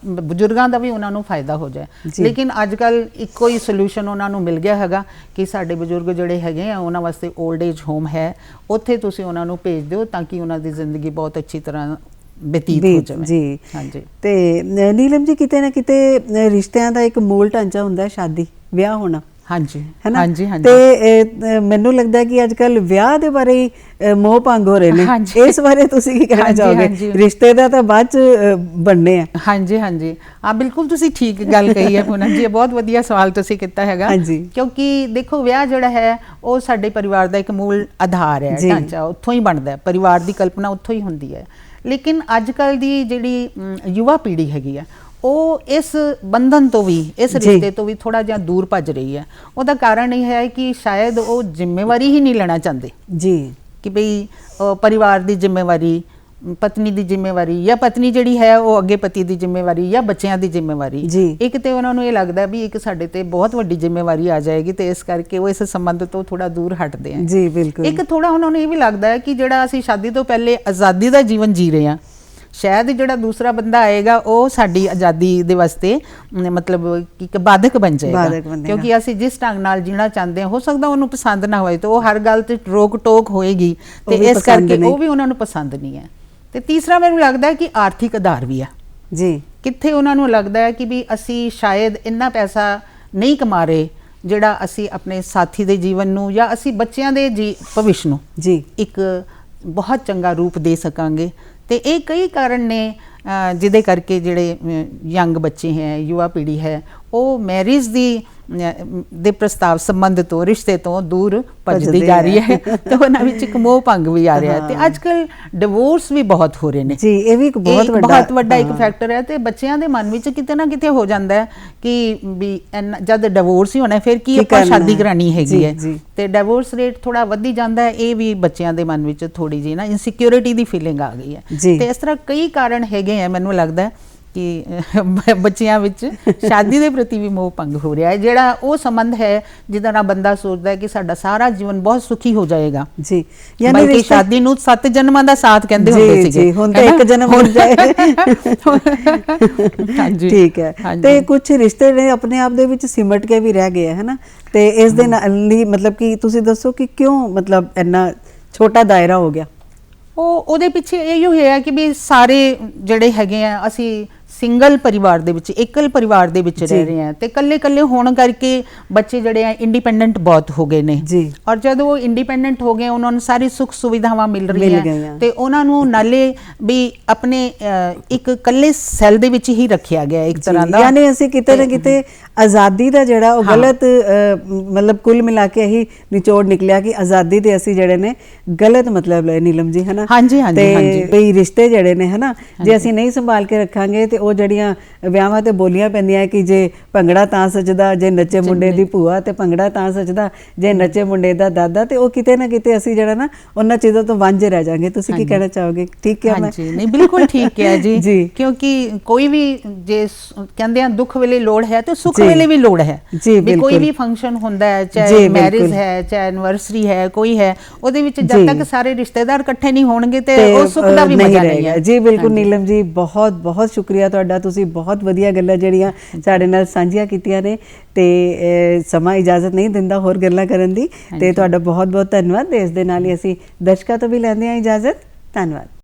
ਬਜ਼ੁਰਗਾਂ ਦਾ ਵੀ ਉਹਨਾਂ ਨੂੰ ਫਾਇਦਾ ਹੋ ਜਾਏ। ਲੇਕਿਨ ਅੱਜ ਕੱਲ ਇੱਕੋ ਹੀ ਸੋਲੂਸ਼ਨ ਉਹਨਾਂ ਨੂੰ ਮਿਲ ਗਿਆ ਹੈਗਾ ਕਿ ਸਾਡੇ ਬਜ਼ੁਰਗ ਜਿਹੜੇ ਹੈਗੇ ਆ ਉਹਨਾਂ ਵਾਸਤੇ 올ਡ ਏਜ ਹੋਮ ਹੈ, ਉੱਥੇ ਤੁਸੀਂ ਉਹਨਾਂ ਨੂੰ ਭੇਜ ਦਿਓ ਤਾਂ ਕਿ ਉਹਨਾਂ ਦੀ ਜ਼ਿੰਦਗੀ ਬਹੁਤ ਅੱਛੀ ਤਰ੍ਹਾਂ ਬਤੀਤ ਹੋ ਜਾਵੇ ਜੀ। ਹਾਂਜੀ, ਤੇ ਨੀਲਮ ਜੀ, ਕਿਤੇ ਨਾ ਕਿਤੇ ਰਿਸ਼ਤਿਆਂ ਦਾ ਇੱਕ ਮੂਲ ਢਾਂਚਾ ਹੁੰਦਾ ਹੈ ਸ਼ਾਦੀ, ਵਿਆਹ ਹੋਣਾ। ਹਾਂਜੀ ਹੈ ਨਾ, ਤੇ ਮੈਨੂੰ ਲੱਗਦਾ ਕਿ ਅੱਜ ਕੱਲ ਵਿਆਹ ਦੇ ਬਾਰੇ ਹੀ ਮੋਹ ਭੰਗ ਹੋ ਰਹੇ ਨੇ। ਇਸ ਬਾਰੇ ਤੁਸੀਂ ਕੀ ਕਹਿਣਾ ਚਾਹੋਗੇ? ਰਿਸ਼ਤੇ ਦਾ ਤਾਂ ਬਾਅਦ ਚ ਬਣਨੇ ਆ। ਹਾਂਜੀ, ਬਿਲਕੁਲ ਤੁਸੀਂ ਠੀਕ ਗੱਲ ਕਹੀ ਹੈ ਪੂਨਮ ਜੀ, ਬਹੁਤ ਵਧੀਆ ਸਵਾਲ ਤੁਸੀਂ ਕੀਤਾ ਹੈਗਾ। ਕਿਉਂਕਿ ਦੇਖੋ, ਵਿਆਹ ਜਿਹੜਾ ਹੈ ਉਹ ਸਾਡੇ ਪਰਿਵਾਰ ਦਾ ਇੱਕ ਮੂਲ ਆਧਾਰ ਹੈ, ਢਾਂਚਾ ਉੱਥੋਂ ਹੀ ਬਣਦਾ ਹੈ, ਪਰਿਵਾਰ ਦੀ ਕਲਪਨਾ ਉੱਥੋਂ ਹੀ ਹੁੰਦੀ ਹੈ। ਲੇਕਿਨ ਅੱਜ ਕੱਲ ਦੀ ਜਿਹੜੀ ਯੁਵਾ ਪੀੜ੍ਹੀ ਹੈਗੀ ਆ ਉਹ ਇਸ ਬੰਧਨ ਤੋਂ ਵੀ, ਇਸ ਰਿਸ਼ਤੇ ਤੋਂ ਵੀ ਥੋੜਾ ਜਿਹਾ ਦੂਰ ਭੱਜ ਰਹੀ ਹੈ। ਉਹਦਾ ਕਾਰਨ ਇਹ ਹੈ ਕਿ ਸ਼ਾਇਦ ਉਹ ਜ਼ਿੰਮੇਵਾਰੀ ਹੀ ਨਹੀਂ ਲੈਣਾ ਚਾਹੁੰਦੇ ਜੀ, ਕਿ ਭਈ ਪਰਿਵਾਰ ਦੀ ਜ਼ਿੰਮੇਵਾਰੀ, ਪਤਨੀ ਦੀ ਜ਼ਿੰਮੇਵਾਰੀ ਜਾਂ ਪਤਨੀ ਜਿਹੜੀ ਹੈ ਉਹ ਅੱਗੇ ਪਤੀ ਦੀ ਜ਼ਿੰਮੇਵਾਰੀ ਜਾਂ ਬੱਚਿਆਂ ਦੀ ਜ਼ਿੰਮੇਵਾਰੀ। ਇੱਕ ਤੇ ਉਹਨਾਂ ਨੂੰ ਇਹ ਲੱਗਦਾ ਵੀ ਇੱਕ ਸਾਡੇ ਤੇ ਬਹੁਤ ਵੱਡੀ ਜ਼ਿੰਮੇਵਾਰੀ ਆ ਜਾਏਗੀ ਤੇ ਇਸ ਕਰਕੇ ਉਹ ਇਸ ਸੰਬੰਧ ਤੋਂ ਥੋੜਾ ਦੂਰ ਹਟਦੇ ਆ ਜੀ। ਬਿਲਕੁਲ। ਇੱਕ ਥੋੜਾ ਉਹਨਾਂ ਨੂੰ ਇਹ ਵੀ ਲੱਗਦਾ ਹੈ ਕਿ ਜਿਹੜਾ ਅਸੀਂ ਸ਼ਾਦੀ ਤੋਂ ਪਹਿਲੇ ਆਜ਼ਾਦੀ ਦਾ ਜੀਵਨ ਜੀ ਰਹੇ ਹਾਂ, ਸ਼ਾਇਦ ਜਿਹੜਾ ਦੂਸਰਾ ਬੰਦਾ ਆਏਗਾ ਉਹ ਸਾਡੀ ਆਜ਼ਾਦੀ ਦੇ ਵਾਸਤੇ ਮਤਲਬ ਇੱਕ ਬਾਧਕ ਬਣ ਜਾਏਗਾ, ਕਿਉਂਕਿ ਅਸੀਂ ਜਿਸ ਢੰਗ ਨਾਲ ਜੀਣਾ ਚਾਹੁੰਦੇ ਹਾਂ ਹੋ ਸਕਦਾ ਉਹਨੂੰ ਪਸੰਦ ਨਾ ਹੋਏ ਤੇ ਉਹ ਹਰ ਗੱਲ ਤੇ ਰੋਕ ਟੋਕ ਹੋਏਗੀ ਤੇ ਇਸ ਕਰਕੇ ਉਹ ਵੀ ਉਹਨਾਂ ਨੂੰ ਪਸੰਦ ਨਹੀਂ ਹੈ। ਤੇ ਤੀਸਰਾ ਮੈਨੂੰ ਲੱਗਦਾ ਹੈ ਕਿ ਆਰਥਿਕ ਆਧਾਰ ਵੀ ਆ ਜੀ, ਕਿੱਥੇ ਉਹਨਾਂ ਨੂੰ ਲੱਗਦਾ ਹੈ ਕਿ ਵੀ ਅਸੀਂ ਸ਼ਾਇਦ ਇੰਨਾ ਪੈਸਾ ਨਹੀਂ ਕਮਾ ਰਹੇ ਜਿਹੜਾ ਅਸੀਂ ਆਪਣੇ ਸਾਥੀ ਦੇ ਜੀਵਨ ਨੂੰ ਜਾਂ ਅਸੀਂ ਬੱਚਿਆਂ ਦੇ ਭਵਿੱਖ ਨੂੰ ਜੀ ਇੱਕ ਬਹੁਤ ਚੰਗਾ ਰੂਪ ਦੇ ਸਕਾਂਗੇ। ਤੇ ਇਹ ਕਈ ਕਾਰਨ ਨੇ ਜਿਹਦੇ ਕਰਕੇ ਜਿਹੜੇ ਯੰਗ ਬੱਚੇ ਹੈ, ਯੁਵਾ ਪੀੜ੍ਹੀ ਹੈ, ਉਹ ਮੈਰਿਜ ਦੇ ਪ੍ਰਸਤਾਵ ਸੰਬੰਧ ਤੋਂ, ਰਿਸ਼ਤੇ ਤੋਂ ਦੂਰ ਭੱਜਦੀ ਜਾ ਰਹੀ ਹੈ ਤੇ ਉਹਨਾਂ ਵਿੱਚ ਇੱਕ ਮੋਹ ਭੰਗ ਵੀ ਆ ਰਿਹਾ ਹੈ ਤੇ ਅੱਜ ਕੱਲ ਡਿਵੋਰਸ ਵੀ ਬਹੁਤ ਹੋ ਰਹੇ ਨੇ ਜੀ। ਇਹ ਵੀ ਇੱਕ ਬਹੁਤ ਵੱਡਾ ਇੱਕ ਫੈਕਟਰ ਹੈ ਤੇ ਬੱਚਿਆਂ ਦੇ ਮਨ ਵਿੱਚ ਕਿਤੇ ਨਾ ਕਿਤੇ ਹੋ ਜਾਂਦਾ ਹੈ ਕਿ ਵੀ ਜਦ ਡਿਵੋਰਸ ਹੀ ਹੋਣਾ ਫਿਰ ਕੀ ਆਪਾਂ ਸ਼ਾਦੀ ਕਰਾਣੀ ਹੈਗੀ ਹੈ ਤੇ ਡਿਵੋਰਸ ਰੇਟ ਥੋੜਾ ਵਧੀ ਜਾਂਦਾ ਹੈ। ਇਹ ਵੀ ਬੱਚਿਆਂ ਦੇ ਮਨ ਵਿੱਚ ਥੋੜੀ ਜਿਹੀ ਨਾ ਇਨਸਿਕਿਉਰਿਟੀ ਦੀ ਫੀਲਿੰਗ ਆ ਗਈ ਹੈ ਤੇ ਇਸ ਤਰ੍ਹਾਂ ਕਈ ਕਾਰਨ ਹੈਗੇ ਆ। ਮੈਨੂੰ ਲੱਗਦਾ ਕਿ ਬੱਚਿਆਂ ਵਿੱਚ ਸ਼ਾਦੀ ਦੇ ਪ੍ਰਤੀ ਵੀ ਮੋਹ ਭੰਗ ਹੋ ਰਿਹਾ ਹੈ, ਜਿਹੜਾ ਉਹ ਸੰਬੰਧ ਹੈ ਜਿਹਦਾ ਨਾਲ ਬੰਦਾ ਸੋਚਦਾ ਹੈ ਕਿ ਸਾਡਾ ਸਾਰਾ ਜੀਵਨ ਬਹੁਤ ਸੁਖੀ ਹੋ ਜਾਏਗਾ ਜੀ। ਯਾਨੀ ਸ਼ਾਦੀ ਨੂੰ 7 ਜਨਮਾਂ ਦਾ ਸਾਥ ਕਹਿੰਦੇ ਹੁੰਦੇ ਸੀਗੇ, ਜੀ ਹੁਣ ਤਾਂ 1 ਜਨਮ ਹੋ ਜਾਏ। ਹਾਂਜੀ, ਠੀਕ ਹੈ। ਤੇ ਕੁਝ ਰਿਸ਼ਤੇ ਨੇ ਆਪਣੇ ਆਪ ਦੇ ਵਿੱਚ ਸਿਮਟ ਕੇ ਵੀ ਰਹਿ ਗਏ ਹੈ ਨਾ, ਤੇ ਇਸ ਦੇ ਨਾਲ ਹੀ ਮਤਲਬ ਕਿ ਤੁਸੀਂ ਦੱਸੋ ਕਿ ਕਿਉਂ ਮਤਲਬ ਇੰਨਾ ਛੋਟਾ ਦਾਇਰਾ ਹੋ ਗਿਆ? ਉਹਦੇ ਪਿੱਛੇ ਇਹੋ ਹੈ ਕਿ ਵੀ ਸਾਰੇ ਜਿਹੜੇ ਹੈਗੇ ਆ ਅਸੀਂ ਸਿੰਗਲ ਪਰਿਵਾਰ ਦੇ ਵਿੱਚ, ਇਕਲ ਪਰਿਵਾਰ ਦੇ ਵਿੱਚ ਰਹਿ ਰਹੇ ਆ ਤੇ ਕੱਲੇ ਹੋਣ ਕਰਕੇ ਬੱਚੇ ਜਿਹੜੇ ਆ ਇੰਡੀਪੈਂਡੈਂਟ ਬਹੁਤ ਹੋ ਗਏ ਨੇ ਔਰ ਜਦੋਂ ਉਹ ਇੰਡੀਪੈਂਡੈਂਟ ਹੋ ਗਏ ਉਹਨਾਂ ਨੂੰ ਸਾਰੀ ਸੁੱਖ ਸੁਵਿਧਾਵਾਂ ਮਿਲ ਰਹੀਆਂ ਤੇ ਉਹਨਾਂ ਨੂੰ ਨਾਲੇ ਵੀ ਆਪਣੇ ਇੱਕ ਕੱਲੇ ਸੈੱਲ ਦੇ ਵਿੱਚ ਹੀ ਰੱਖਿਆ ਗਿਆ ਇੱਕ ਤਰ੍ਹਾਂ ਦਾ, ਯਾਨੀ ਅਸੀਂ ਕਿਤੇ ਨਾ ਕਿਤੇ ਆਜ਼ਾਦੀ ਦਾ ਜਿਹੜਾ ਉਹ ਗਲਤ ਮਤਲਬ ਕੁੱਲ ਮਿਲਾ ਕੇ ਇਹੀ ਨਿਚੋੜ ਨਿਕਲਿਆ ਕਿ ਆਜ਼ਾਦੀ ਦੇ ਅਸੀਂ ਜਿਹੜੇ ਨੇ ਗਲਤ ਮਤਲਬ ਲਏ ਨੀਲਮ ਜੀ, ਹਨਾ। ਹਾਂਜੀ ਹਾਂਜੀ ਹਾਂਜੀ ਬਈ ਰਿਸ਼ਤੇ ਜਿਹੜੇ ਨੇ ਹਨਾ ਜੇ ਅਸੀਂ ਨਹੀਂ ਸੰਭਾਲ ਕੇ ਰੱਖਾਂਗੇ ਤੇ ਉਹ ਜਿਹੜੀਆਂ ਵਿਆਹਾਂ ਤੇ ਬੋਲੀਆਂ ਪੈਂਦੀਆਂ ਕਿ ਜੇ ਭੰਗੜਾ ਤਾਂ ਸੱਜਦਾ ਜੇ ਨੱਚੇ ਮੁੰਡੇ ਦੀ ਭੂਆ ਤੇ ਭੰਗੜਾ ਤਾਂ ਸੱਜਦਾ ਜੇ ਨੱਚੇ ਮੁੰਡੇ ਦਾ ਦਾਦਾ, ਤੇ ਉਹ ਕਿਤੇ ਨਾ ਕਿਤੇ ਅਸੀਂ ਜਿਹੜਾ ਨਾ ਉਹਨਾਂ ਚੀਜ਼ਾਂ ਤੋਂ ਵਾਂਝੇ ਰਹਿ ਜਾਾਂਗੇ। ਤੁਸੀਂ ਕੀ ਕਹਿਣਾ ਚਾਹੋਗੇ? ਠੀਕ ਹੈ ਮੈਂ ਨਹੀਂ ਬਿਲਕੁਲ ਠੀਕ ਹੈ ਜੀ ਕਿਉਂਕਿ ਕੋਈ ਵੀ ਜੇ ਕਹਿੰਦੇ ਆ ਦੁੱਖ ਵੇਲੇ ਲੋੜ ਹੈ ਤੇ ਸੁੱਖ ਵੇਲੇ ਵੀ ਲੋੜ ਹੈ ਵੀ ਕੋਈ ਵੀ ਫੰਕਸ਼ਨ ਹੁੰਦਾ ਹੈ, ਚਾਹੇ ਮੈਰਿਜ ਹੈ ਚਾਹੇ ਐਨਵਰਸਰੀ ਹੈ, ਕੋਈ ਹੈ, ਉਹਦੇ ਵਿੱਚ ਜਦ ਤੱਕ ਸਾਰੇ ਰਿਸ਼ਤੇਦਾਰ ਇਕੱਠੇ ਨਹੀਂ ਹੋਣਗੇ ਤੇ ਉਹ ਸੁੱਖ ਦਾ ਵੀ ਮਜ਼ਾ ਨਹੀਂ ਹੈ ਜੀ। ਬਿਲਕੁਲ ਨੀਲਮ ਜੀ, ਬਹੁਤ ਬਹੁਤ ਸ਼ੁਕਰੀਆ ਤੁਹਾਡਾ, ਤੁਸੀਂ ਬਹੁਤ ਵਧੀਆ ਗੱਲਾਂ ਜਿਹੜੀਆਂ ਸਾਡੇ ਨਾਲ ਸਾਂਝੀਆਂ ਕੀਤੀਆਂ ਨੇ ਤੇ ਸਮਾਂ ਇਜਾਜ਼ਤ ਨਹੀਂ ਦਿੰਦਾ ਹੋਰ ਗੱਲਾਂ ਕਰਨ ਦੀ, ਤੇ ਤੁਹਾਡਾ ਬਹੁਤ ਬਹੁਤ ਧੰਨਵਾਦ। ਇਸ ਦੇ ਨਾਲ ਹੀ ਅਸੀਂ ਦਰਸ਼ਕਾਂ ਤੋਂ ਵੀ ਲੈਂਦੇ ਹਾਂ ਇਜਾਜ਼ਤ। ਧੰਨਵਾਦ।